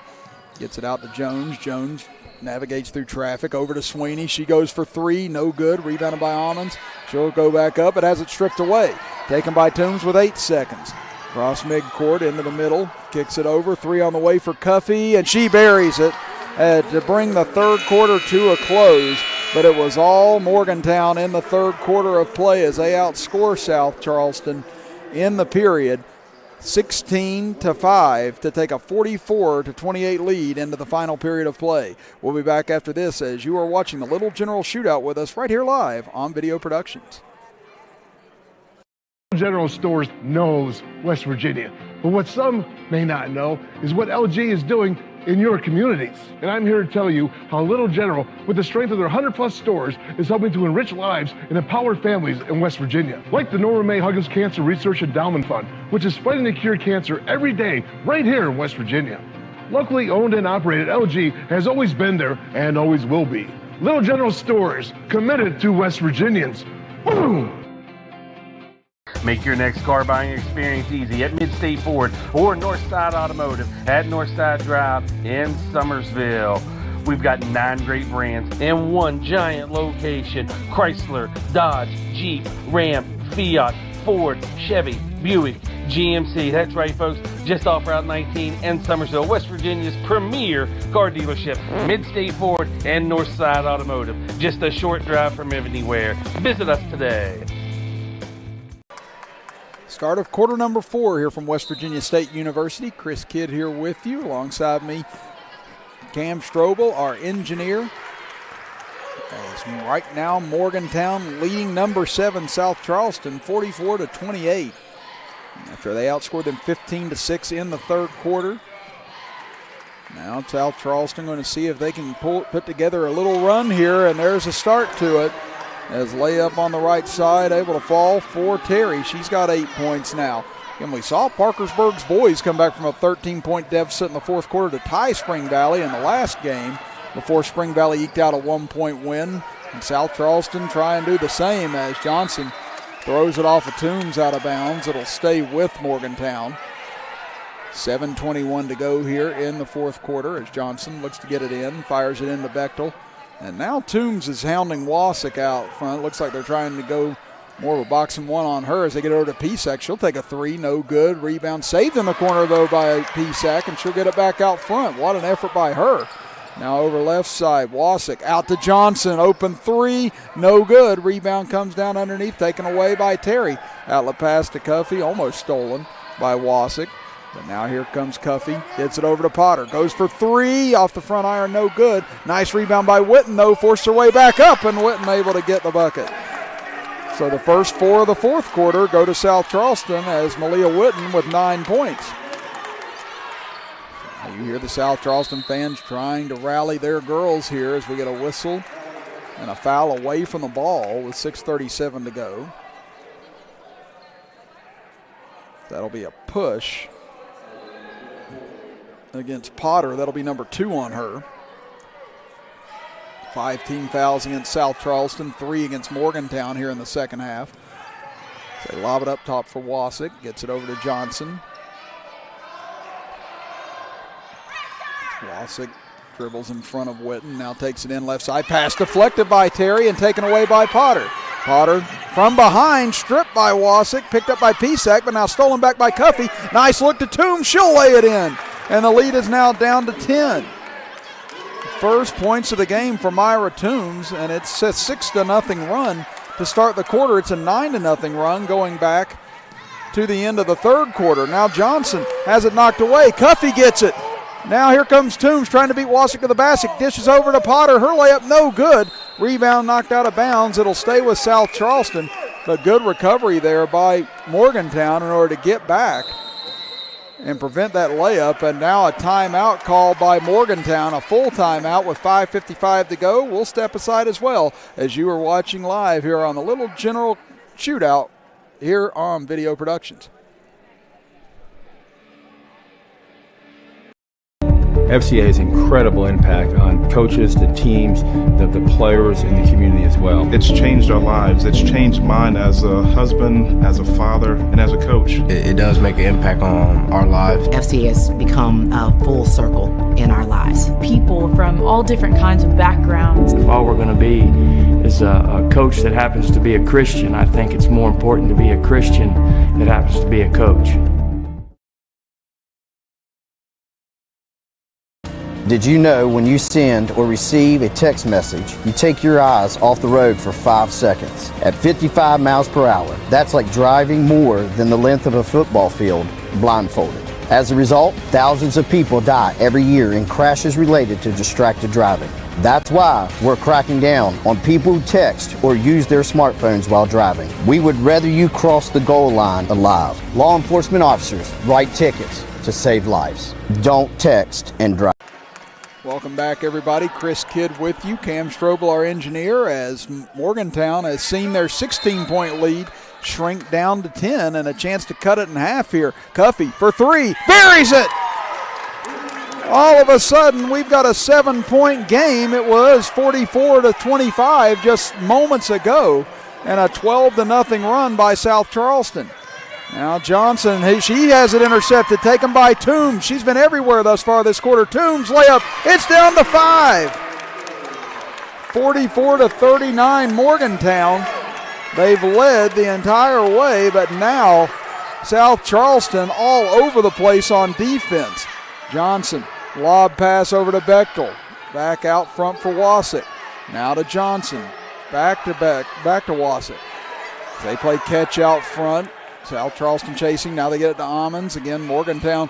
A: gets it out to Jones. Jones navigates through traffic over to Sweeney. She goes for 3, no good. Rebounded by Ammons. She'll go back up, but has it stripped away. Taken by Toombs with 8 seconds. Cross midcourt into the middle. Kicks it over. 3 on the way for Cuffey, and she buries it to bring the third quarter to a close. But it was all Morgantown in the third quarter of play as they outscore South Charleston in the period. 16-5 to take a 44-28 lead into the final period of play. We'll be back after this as you are watching the Little General Shootout with us right here live on Video Productions.
I: General Stores knows West Virginia, but what some may not know is what LG is doing in your communities. And I'm here to tell you how Little General, with the strength of their 100+ stores, is helping to enrich lives and empower families in West Virginia. Like the Norma May Huggins Cancer Research Endowment Fund, which is fighting to cure cancer every day right here in West Virginia. Locally owned and operated, LG has always been there and always will be. Little General Stores, committed to West Virginians. Boom!
O: Make your next car buying experience easy at Mid-State Ford or Northside Automotive at Northside Drive in Summersville. We've got 9 great brands in one giant location: Chrysler, Dodge, Jeep, Ram, Fiat, Ford, Chevy, Buick, GMC. That's right, folks, just off Route 19 in Summersville, West Virginia's premier car dealership. Mid-State Ford and Northside Automotive, just a short drive from anywhere. Visit us today.
A: Start of quarter number 4 here from West Virginia State University. Chris Kidd here with you. Alongside me, Cam Strobel, our engineer. As right now, Morgantown leading number 7 South Charleston 44-28. After they outscored them 15-6 in the third quarter. Now South Charleston going to see if they can put together a little run here, and there's a start to it. As layup on the right side, able to fall for Terry. She's got 8 points now. And we saw Parkersburg's boys come back from a 13-point deficit in the fourth quarter to tie Spring Valley in the last game before Spring Valley eked out a 1-point win. And South Charleston try and do the same as Johnson throws it off of Toombs out of bounds. It'll stay with Morgantown. 7:21 to go here in the fourth quarter as Johnson looks to get it in, fires it into Bechtel. And now Toombs is hounding Wasik out front. Looks like they're trying to go more of a boxing one on her as they get over to Pisak. She'll take a 3, no good. Rebound saved in the corner, though, by Pisak, and she'll get it back out front. What an effort by her. Now over left side, Wasik out to Johnson. Open 3, no good. Rebound comes down underneath, taken away by Terry. Outlet pass to Cuffey, almost stolen by Wasik. But now here comes Cuffey, gets it over to Potter, goes for 3, off the front iron, no good. Nice rebound by Witten, though, forced her way back up, and Witten able to get the bucket. So the first 4 of the fourth quarter go to South Charleston as Malia Witten with 9 points. You hear the South Charleston fans trying to rally their girls here as we get a whistle and a foul away from the ball with 6:37 to go. That'll be a push against Potter. That'll be number 2 on her. 5 team fouls against South Charleston, 3 against Morgantown here in the second half. They lob it up top for Wasick, gets it over to Johnson. Wasick dribbles in front of Witten, now takes it in left side. Pass deflected by Terry and taken away by Potter. Potter from behind, stripped by Wasick, picked up by Pisak, but now stolen back by Cuffey. Nice look to Toombs, she'll lay it in. And the lead is now down to 10. First points of the game for Myra Toombs, and it's a 6-0 run to start the quarter. It's a 9-0 run going back to the end of the third quarter. Now Johnson has it knocked away. Cuffey gets it. Now here comes Toombs trying to beat Wasick to the basket. Dishes over to Potter. Her layup no good. Rebound knocked out of bounds. It'll stay with South Charleston, but good recovery there by Morgantown in order to get back and prevent that layup. And now a timeout called by Morgantown, a full timeout with 5:55 to go. We'll step aside as well as you are watching live here on the Little General Shootout here on Video Productions.
B: FCA has incredible impact on coaches, the teams, the players, and the community as well.
C: It's changed our lives. It's changed mine as a husband, as a father, and as a coach.
D: It does make an impact on our lives.
E: FCA has become a full circle in our lives.
F: People from all different kinds of backgrounds.
G: If all we're going to be is a coach that happens to be a Christian, I think it's more important to be a Christian that happens to be a coach.
H: Did you know when you send or receive a text message, you take your eyes off the road for 5 seconds? At 55 miles per hour, that's like driving more than the length of a football field blindfolded. As a result, thousands of people die every year in crashes related to distracted driving. That's why we're cracking down on people who text or use their smartphones while driving. We would rather you cross the goal line alive. Law enforcement officers write tickets to save lives. Don't text and drive.
A: Welcome back, everybody. Chris Kidd with you. Cam Strobel, our engineer, as Morgantown has seen their 16-point lead shrink down to 10 and a chance to cut it in half here. Cuffey for 3, buries it! All of a sudden, we've got a 7-point game. It was 44-25 just moments ago, and a 12-0 run by South Charleston. Now Johnson, she has it intercepted, taken by Toombs. She's been everywhere thus far this quarter. Toombs layup, it's down to 5. 44-39 Morgantown. They've led the entire way, but now South Charleston all over the place on defense. Johnson, lob pass over to Bechtel. Back out front for Wasick. Now to Johnson, back to Wasick. They play catch out front. South Charleston chasing. Now they get it to Ammons. Again, Morgantown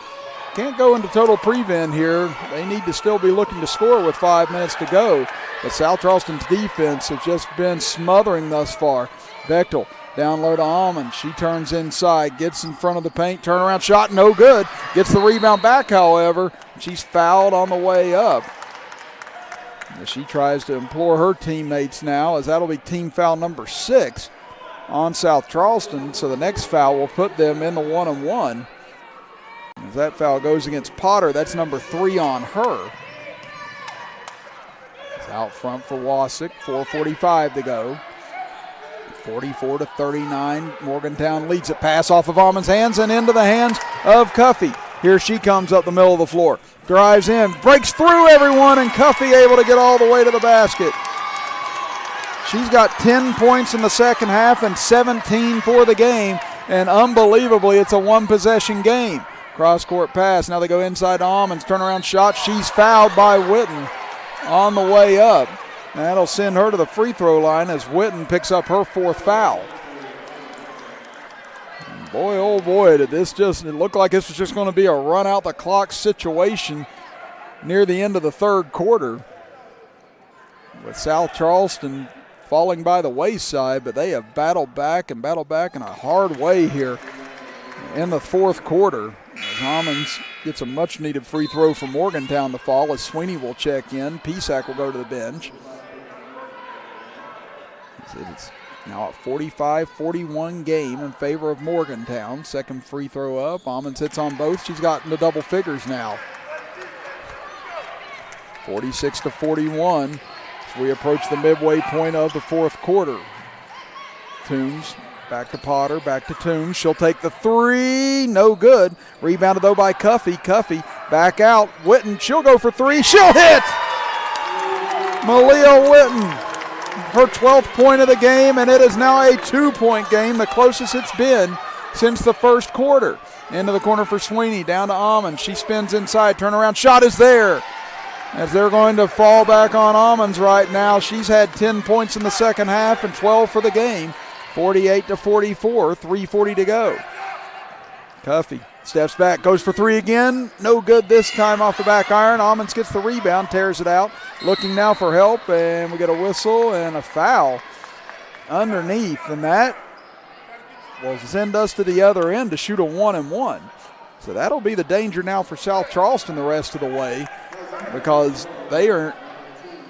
A: can't go into total prevent here. They need to still be looking to score with 5 minutes to go. But South Charleston's defense has just been smothering thus far. Bechtel down low to Ammons. She turns inside, gets in front of the paint. Turnaround shot, no good. Gets the rebound back, however. She's fouled on the way up. She tries to implore her teammates now, as that'll be team foul number 6 on South Charleston, so the next foul will put them in the 1-and-1. As that foul goes against Potter, that's number 3 on her. It's out front for Wasick, 4:45 to go. 44-39, Morgantown leads it. Pass off of Ammons' hands and into the hands of Cuffey. Here she comes up the middle of the floor. Drives in, breaks through everyone, and Cuffey able to get all the way to the basket. She's got 10 points in the second half and 17 for the game, and unbelievably, it's a one-possession game. Cross-court pass. Now they go inside to Ammons. Turnaround shot. She's fouled by Witten on the way up. That'll send her to the free throw line as Witten picks up her 4th foul. And boy, oh boy, did this it looked like this was just going to be a run-out-the-clock situation near the end of the third quarter, with South Charleston falling by the wayside, but they have battled back in a hard way here in the fourth quarter. As Ammons gets a much-needed free throw for Morgantown to fall as Sweeney will check in. Pisak will go to the bench. It's now a 45-41 game in favor of Morgantown. Second free throw up. Ammons hits on both. She's gotten to double figures now. 46-41 as we approach the midway point of the fourth quarter. Toombs back to Potter, back to Toombs. She'll take the three. No good. Rebounded, though, by Cuffey. Cuffey back out. Witten, she'll go for three. She'll hit! Malia Witten, her 12th point of the game, and it is now a 2-point game, the closest it's been since the first quarter. Into the corner for Sweeney, down to Ammons. She spins inside, turnaround shot is there. As they're going to fall back on Ammons right now. She's had 10 points in the second half and 12 for the game. 48-44, 3:40 to go. Cuffey steps back, goes for three again. No good this time off the back iron. Ammons gets the rebound, tears it out. Looking now for help, and we get a whistle and a foul underneath. And that will send us to the other end to shoot a 1-and-1. So that'll be the danger now for South Charleston the rest of the way, because they are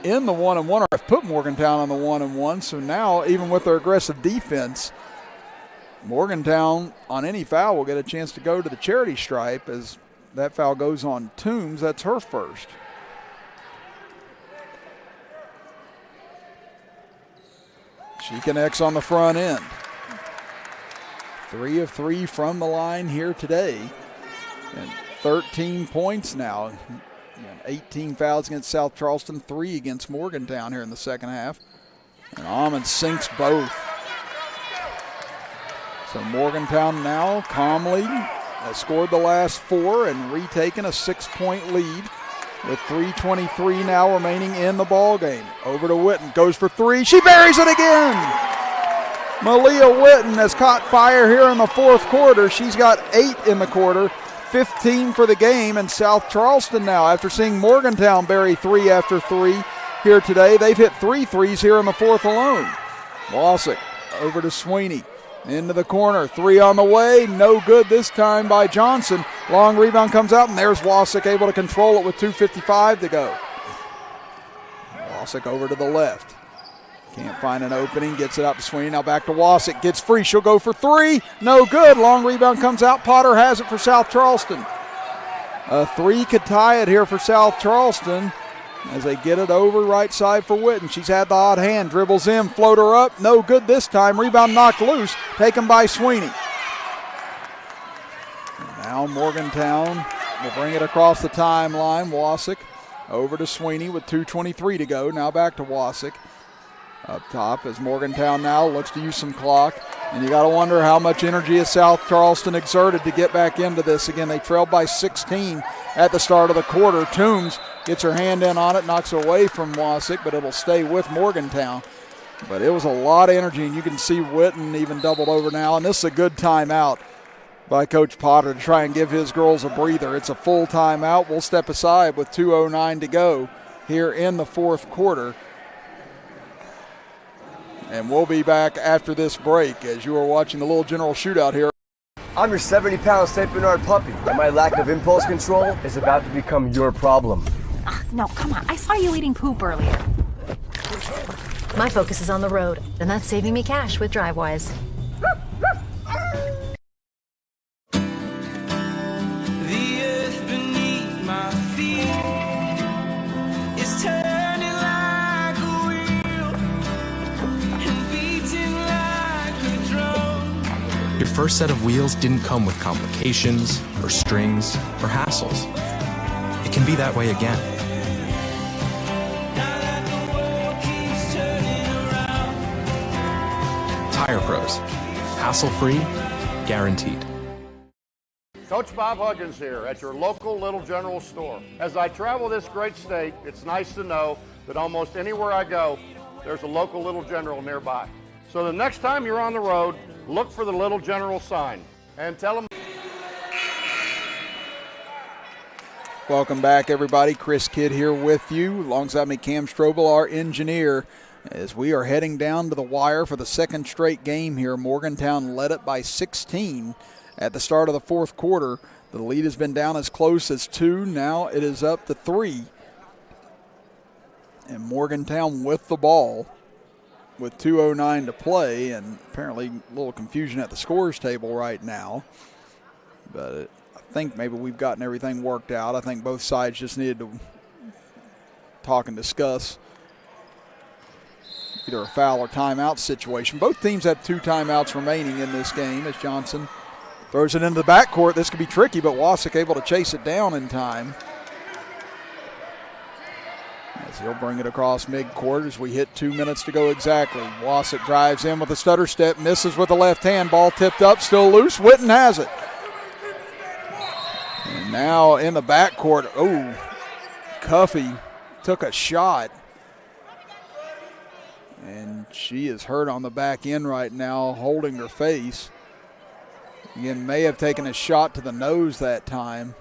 A: in the 1-and-1, or have put Morgantown on the 1-and-1. So now, even with their aggressive defense, Morgantown on any foul will get a chance to go to the charity stripe. As that foul goes on Toombs, that's her first. She connects on the front end. 3 of 3 from the line here today, and 13 points now. 18 fouls against South Charleston, 3 against Morgantown here in the second half. And Ammons sinks both. So Morgantown now calmly has scored the last 4 and retaken a 6-point lead with 3:23 now remaining in the ball game. Over to Witten, goes for three. She buries it again. Malia Witten has caught fire here in the fourth quarter. She's got 8 in the quarter. 15 for the game, and South Charleston now, after seeing Morgantown bury 3 after 3 here today, they've hit 3 threes here in the fourth alone. Wasick over to Sweeney, into the corner, 3 on the way, no good this time by Johnson. Long rebound comes out, and there's Wasick able to control it with 2:55 to go. Wasick over to the left. Can't find an opening, gets it out to Sweeney. Now back to Wasick, gets free, she'll go for 3. No good, long rebound comes out. Potter has it for South Charleston. A 3 could tie it here for South Charleston as they get it over right side for Witten. She's had the hot hand, dribbles in, floater up, no good this time. Rebound knocked loose, taken by Sweeney. And now Morgantown will bring it across the timeline. Wasick over to Sweeney with 2:23 to go. Now back to Wasick. Up top as Morgantown now looks to use some clock. And you got to wonder how much energy has South Charleston exerted to get back into this. Again, they trailed by 16 at the start of the quarter. Toombs gets her hand in on it, knocks it away from Wasick, but it'll stay with Morgantown. But it was a lot of energy, and you can see Witten even doubled over now. And this is a good timeout by Coach Potter to try and give his girls a breather. It's a full timeout. We'll step aside with 2:09 to go here in the fourth quarter. And we'll be back after this break as you are watching the Little General Shootout here.
P: I'm your 70-pound St. Bernard puppy, and my lack of impulse control is about to become your problem.
Q: No, come on. I saw you eating poop earlier. My focus is on the road, and that's saving me cash with DriveWise.
R: The earth beneath my feet is turning like a wheel and beating like a drum.
J: Your first set of wheels didn't come with complications or strings or hassles. It can be that way again. Tire Pros. Hassle-free, guaranteed.
S: Coach Bob Huggins here at your local Little General store. As I travel this great state, it's nice to know that almost anywhere I go, there's a local Little General nearby. So the next time you're on the road, look for the Little General sign and tell them.
A: Welcome back, everybody. Chris Kidd here with you. Alongside me, Cam Strobel, our engineer, as we are heading down to the wire for the second straight game here. Morgantown led it by 16 at the start of the fourth quarter. The lead has been down as close as 2. Now it is up to 3. And Morgantown with the ball with 2:09 to play, and apparently a little confusion at the scores table right now. But I think maybe we've gotten everything worked out. I think both sides just needed to talk and discuss either a foul or timeout situation. Both teams have 2 timeouts remaining in this game as Johnson throws it into the backcourt. This could be tricky, but Wasik able to chase it down in time. As he'll bring it across midcourt as we hit 2 minutes to go exactly. Wasik drives in with a stutter step, misses with the left hand. Ball tipped up, still loose. Witten has it. And now in the backcourt, Cuffey took a shot. And she is hurt on the back end right now, holding her face. Again, may have taken a shot to the nose that time,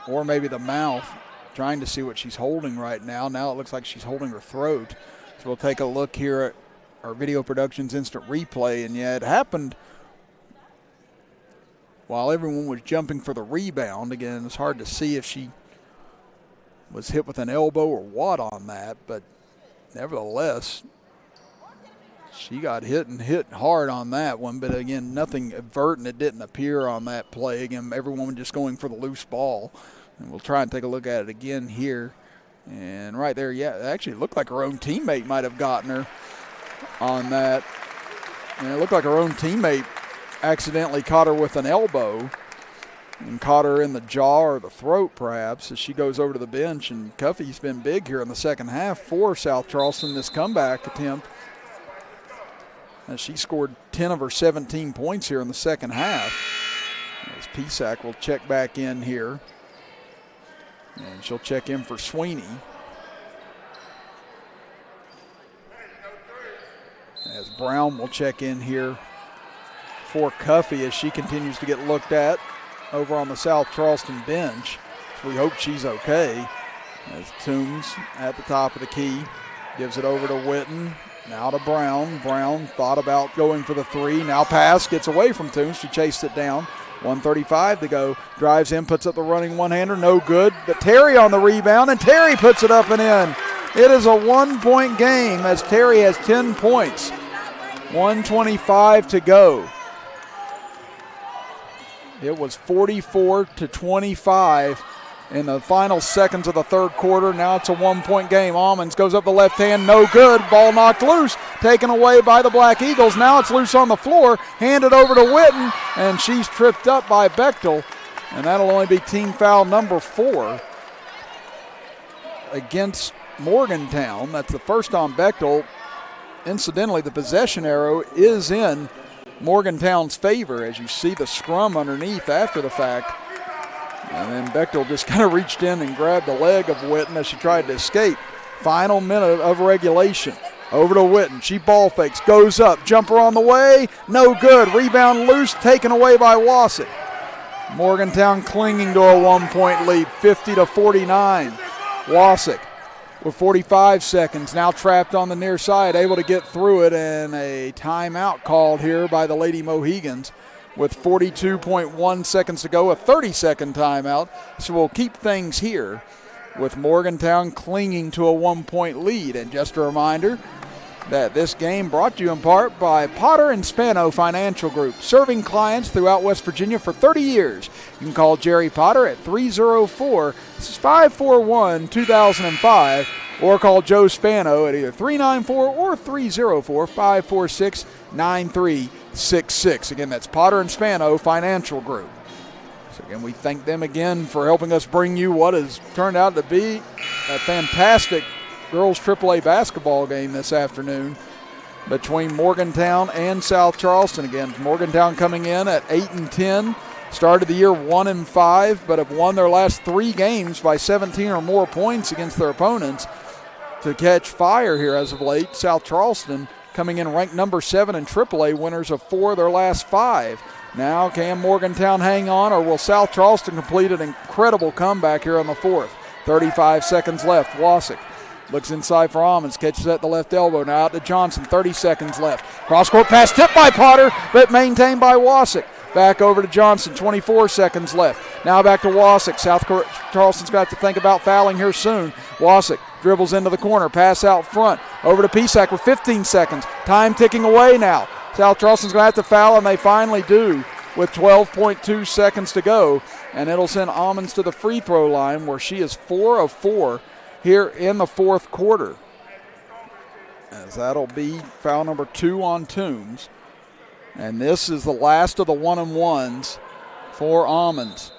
A: or maybe the mouth. Trying to see what she's holding right now. Now it looks like she's holding her throat. So we'll take a look here at our video production's instant replay. And yeah, it happened while everyone was jumping for the rebound. Again, it's hard to see if she was hit with an elbow or what on that, but nevertheless, she got hit hard on that one. But again, nothing advertent. It didn't appear on that play. Again, everyone just going for the loose ball. And we'll try and take a look at it again here. And right there, yeah, it actually looked like her own teammate might have gotten her on that. And it looked like her own teammate accidentally caught her with an elbow and caught her in the jaw or the throat perhaps as she goes over to the bench. And Cuffey's been big here in the second half for South Charleston, this comeback attempt. And she scored 10 of her 17 points here in the second half. As Pisak will check back in here. And she'll check in for Sweeney. As Brown will check in here for Cuffey as she continues to get looked at over on the South Charleston bench. So we hope she's okay. As Toombs at the top of the key gives it over to Witten. Now to Brown. Brown thought about going for the 3. Now pass gets away from Toombs. She chased it down. 1:35 to go. Drives in, puts up the running one-hander. No good. But Terry on the rebound, and Terry puts it up and in. It is a 1-point game as Terry has 10 points. 1:25 to go. It was 44-25 in the final seconds of the third quarter. Now it's a 1-point game. Almonds goes up the left hand, no good. Ball knocked loose, taken away by the Black Eagles. Now it's loose on the floor, handed over to Witten, and she's tripped up by Bechtel. And that'll only be team foul number 4 against Morgantown. That's the first on Bechtel. Incidentally, the possession arrow is in Morgantown's favor as you see the scrum underneath after the fact. And then Bechtel just kind of reached in and grabbed the leg of Witten as she tried to escape. Final minute of regulation. Over to Witten. She ball fakes, goes up, jumper on the way, no good. Rebound loose, taken away by Wasik. Morgantown clinging to a 1-point lead, 50-49. Wasik with 45 seconds, now trapped on the near side, able to get through it, and a timeout called here by the Lady Mohegans. With 42.1 seconds to go, a 30-second timeout. So we'll keep things here with Morgantown clinging to a 1-point lead. And just a reminder that this game brought to you in part by Potter and Spano Financial Group, serving clients throughout West Virginia for 30 years. You can call Jerry Potter at 304-541-2005 or call Joe Spano at either 394 or 304-546-9366. Again, that's Potter and Spano Financial Group. So again, we thank them again for helping us bring you what has turned out to be a fantastic girls AAA basketball game this afternoon between Morgantown and South Charleston. Again, Morgantown coming in at 8-10, started the year 1-5, but have won their last 3 games by 17 or more points against their opponents to catch fire here as of late. South Charleston coming in ranked number 7 in AAA, winners of 4 of their last 5. Now can Morgantown hang on, or will South Charleston complete an incredible comeback here on the 4th? 35 seconds left. Wasik looks inside for Almonds, catches at the left elbow. Now out to Johnson, 30 seconds left. Cross-court pass tipped by Potter, but maintained by Wasik. Back over to Johnson, 24 seconds left. Now back to Wasick. South Charleston's got to think about fouling here soon. Wasick dribbles into the corner, pass out front. Over to Pisak with 15 seconds. Time ticking away now. South Charleston's going to have to foul, and they finally do with 12.2 seconds to go. And it'll send Ammons to the free throw line where she is 4 of 4 here in the fourth quarter. As that'll be foul number 2 on Toombs. And this is the last of the 1-and-1s for Ammons.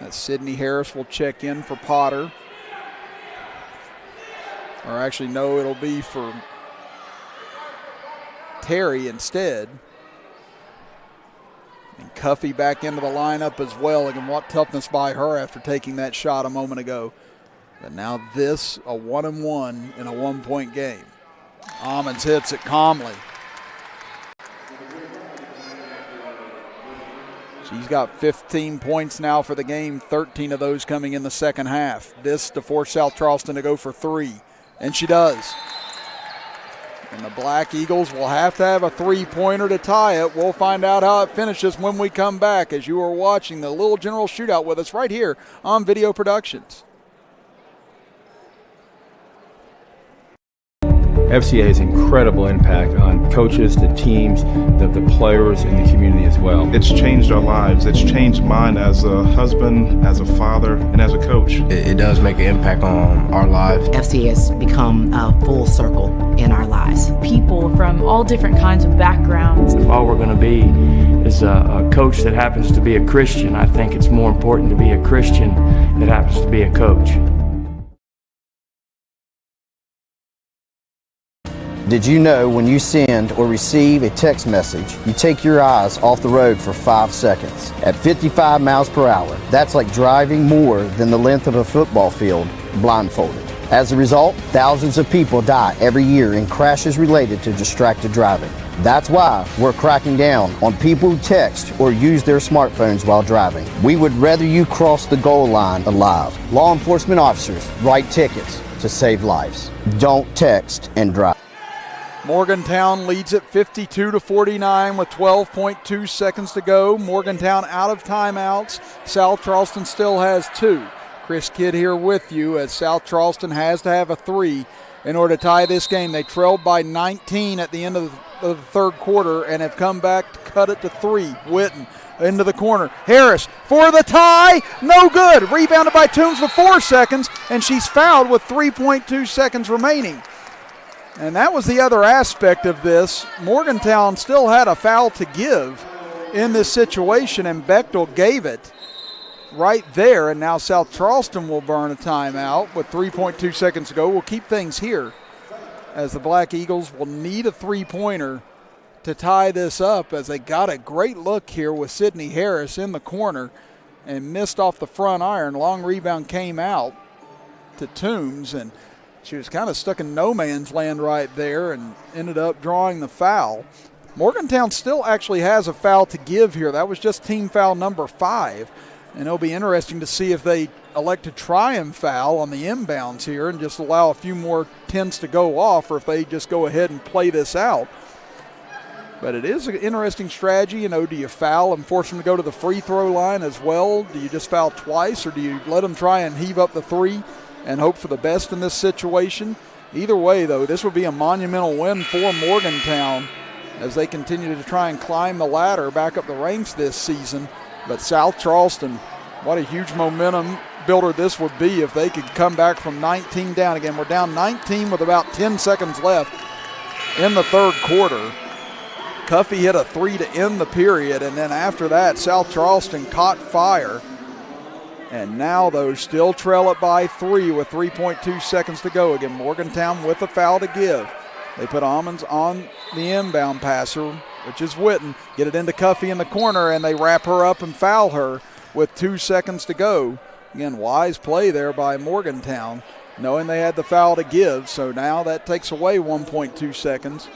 A: As Sydney Harris will check in for Potter. Or actually, no, it'll be for Terry instead. And Cuffey back into the lineup as well. Again, what toughness by her after taking that shot a moment ago. But now this, a 1-and-1 in a 1-point game. Ammons hits it calmly. She's got 15 points now for the game, 13 of those coming in the second half. This to force South Charleston to go for 3, and she does. And the Black Eagles will have to have a three-pointer to tie it. We'll find out how it finishes when we come back as you are watching the Little General Shootout with us right here on Video Productions.
B: FCA has incredible impact on coaches, the teams, the players, and the community as well.
C: It's changed our lives. It's changed mine as a husband, as a father, and as a coach.
D: It does make an impact on our lives.
E: FCA has become a full circle in our lives.
F: People from all different kinds of backgrounds.
G: If all we're going to be is a coach that happens to be a Christian, I think it's more important to be a Christian that happens to be a coach.
H: Did you know when you send or receive a text message, you take your eyes off the road for 5 seconds? At 55 miles per hour, that's like driving more than the length of a football field blindfolded. As a result, thousands of people die every year in crashes related to distracted driving. That's why we're cracking down on people who text or use their smartphones while driving. We would rather you cross the goal line alive. Law enforcement officers write tickets to save lives. Don't text and drive.
A: Morgantown leads it 52-49 with 12.2 seconds to go. Morgantown out of timeouts. South Charleston still has 2. Chris Kidd here with you as South Charleston has to have a 3 in order to tie this game. They trailed by 19 at the end of the third quarter and have come back to cut it to 3. Witten into the corner. Harris for the tie. No good. Rebounded by Toombs with 4 seconds, and she's fouled with 3.2 seconds remaining. And that was the other aspect of this. Morgantown still had a foul to give in this situation, and Bechtel gave it right there. And now South Charleston will burn a timeout with 3.2 seconds to go. We'll keep things here as the Black Eagles will need a three-pointer to tie this up, as they got a great look here with Sydney Harris in the corner and missed off the front iron. Long rebound came out to Toombs, and she was kind of stuck in no man's land right there and ended up drawing the foul. Morgantown still actually has a foul to give here. That was just team foul number 5. And it'll be interesting to see if they elect to try and foul on the inbounds here and just allow a few more 10s to go off, or if they just go ahead and play this out. But it is an interesting strategy. You know, do you foul and force them to go to the free throw line as well? Do you just foul twice, or do you let them try and heave up the 3 and hope for the best in this situation? Either way, though, this would be a monumental win for Morgantown as they continue to try and climb the ladder back up the ranks this season. But South Charleston, what a huge momentum builder this would be if they could come back from 19 down. Again, we're down 19 with about 10 seconds left in the third quarter. Cuffey hit a 3 to end the period, and then after that, South Charleston caught fire. And now, though, still trail it by 3 with 3.2 seconds to go. Again, Morgantown with a foul to give. They put Ammons on the inbound passer, which is Witten. Get it into Cuffey in the corner, and they wrap her up and foul her with 2 seconds to go. Again, wise play there by Morgantown, knowing they had the foul to give. So now that takes away 1.2 seconds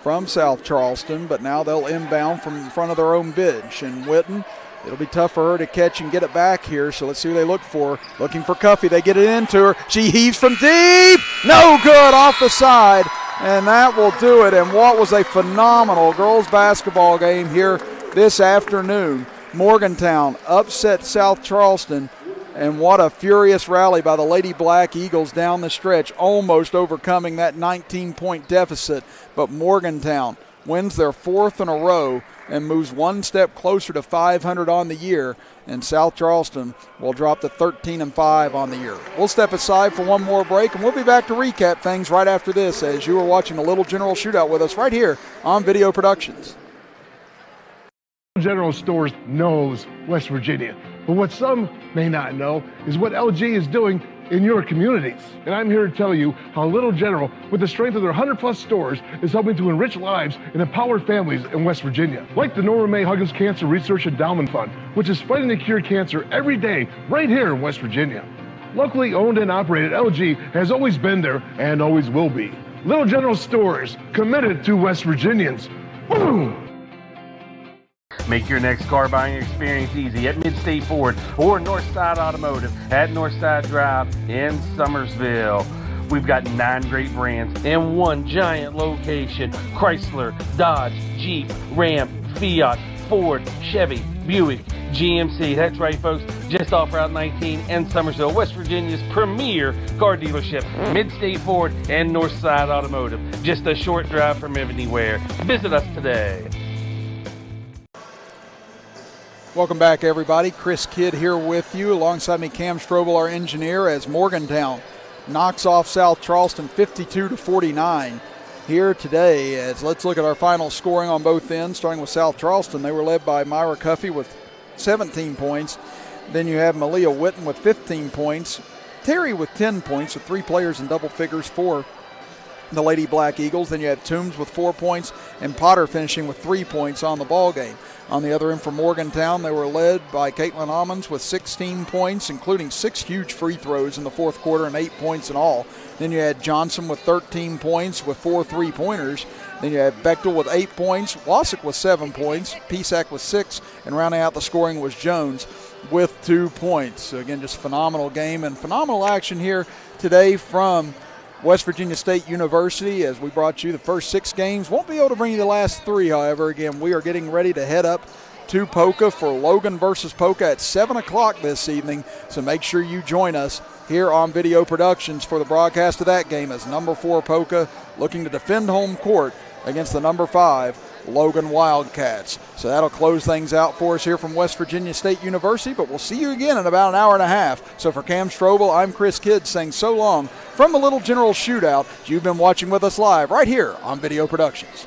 A: from South Charleston, but now they'll inbound from in front of their own bench. And Witten, it'll be tough for her to catch and get it back here, so let's see who they look for. Looking for Cuffey. They get it into her. She heaves from deep. No good, off the side. And that will do it. And what was a phenomenal girls basketball game here this afternoon. Morgantown upset South Charleston, and what a furious rally by the Lady Black Eagles down the stretch, almost overcoming that 19-point deficit. But Morgantown wins their 4th in a row and moves one step closer to 500 on the year, and South Charleston will drop to 13-5 on the year. We'll step aside for one more break, and we'll be back to recap things right after this as you are watching the Little General Shootout with us right here on Video Productions.
I: General Stores knows West Virginia, but what some may not know is what LG is doing in your communities. And I'm here to tell you how Little General, with the strength of their 100+ stores, is helping to enrich lives and empower families in West Virginia. Like the Norma May Huggins Cancer Research Endowment Fund, which is fighting to cure cancer every day right here in West Virginia. Locally owned and operated, LG has always been there and always will be. Little General Stores, committed to West Virginians. Boom!
O: Make your next car buying experience easy at Mid-State Ford or Northside Automotive at Northside Drive in Summersville. We've got 9 great brands in one giant location: Chrysler, Dodge, Jeep, Ram, Fiat, Ford, Chevy, Buick, GMC. That's right, folks, just off Route 19 in Summersville, West Virginia's premier car dealership. Mid-State Ford and Northside Automotive, just a short drive from anywhere. Visit us today.
A: Welcome back, everybody. Chris Kidd here with you. Alongside me, Cam Strobel, our engineer, as Morgantown knocks off South Charleston 52-49 here today. As let's look at our final scoring on both ends, starting with South Charleston. They were led by Myra Cuffey with 17 points. Then you have Malia Witten with 15 points. Terry with 10 points, with 3 players in double figures for the Lady Black Eagles. Then you have Toombs with 4 points, and Potter finishing with 3 points on the ball game. On the other end for Morgantown, they were led by Caitlin Ammons with 16 points, including 6 huge free throws in the fourth quarter and 8 points in all. Then you had Johnson with 13 points with 4 3-pointers. Then you had Bechtel with 8 points, Wasik with 7 points, Pisak with 6, and rounding out the scoring was Jones with 2 points. So again, just phenomenal game and phenomenal action here today from West Virginia State University, as we brought you the first 6 games. Won't be able to bring you the last 3, however. Again, we are getting ready to head up to Poca for Logan versus Poca at 7 o'clock this evening. So make sure you join us here on Video Productions for the broadcast of that game, as number 4 Poca looking to defend home court against the number 5 Logan Wildcats. So that'll close things out for us here from West Virginia State University, but we'll see you again in about an hour and a half. So for Cam Strobel, I'm Chris Kidd saying so long from the Little General Shootout. You've been watching with us live right here on Video Productions.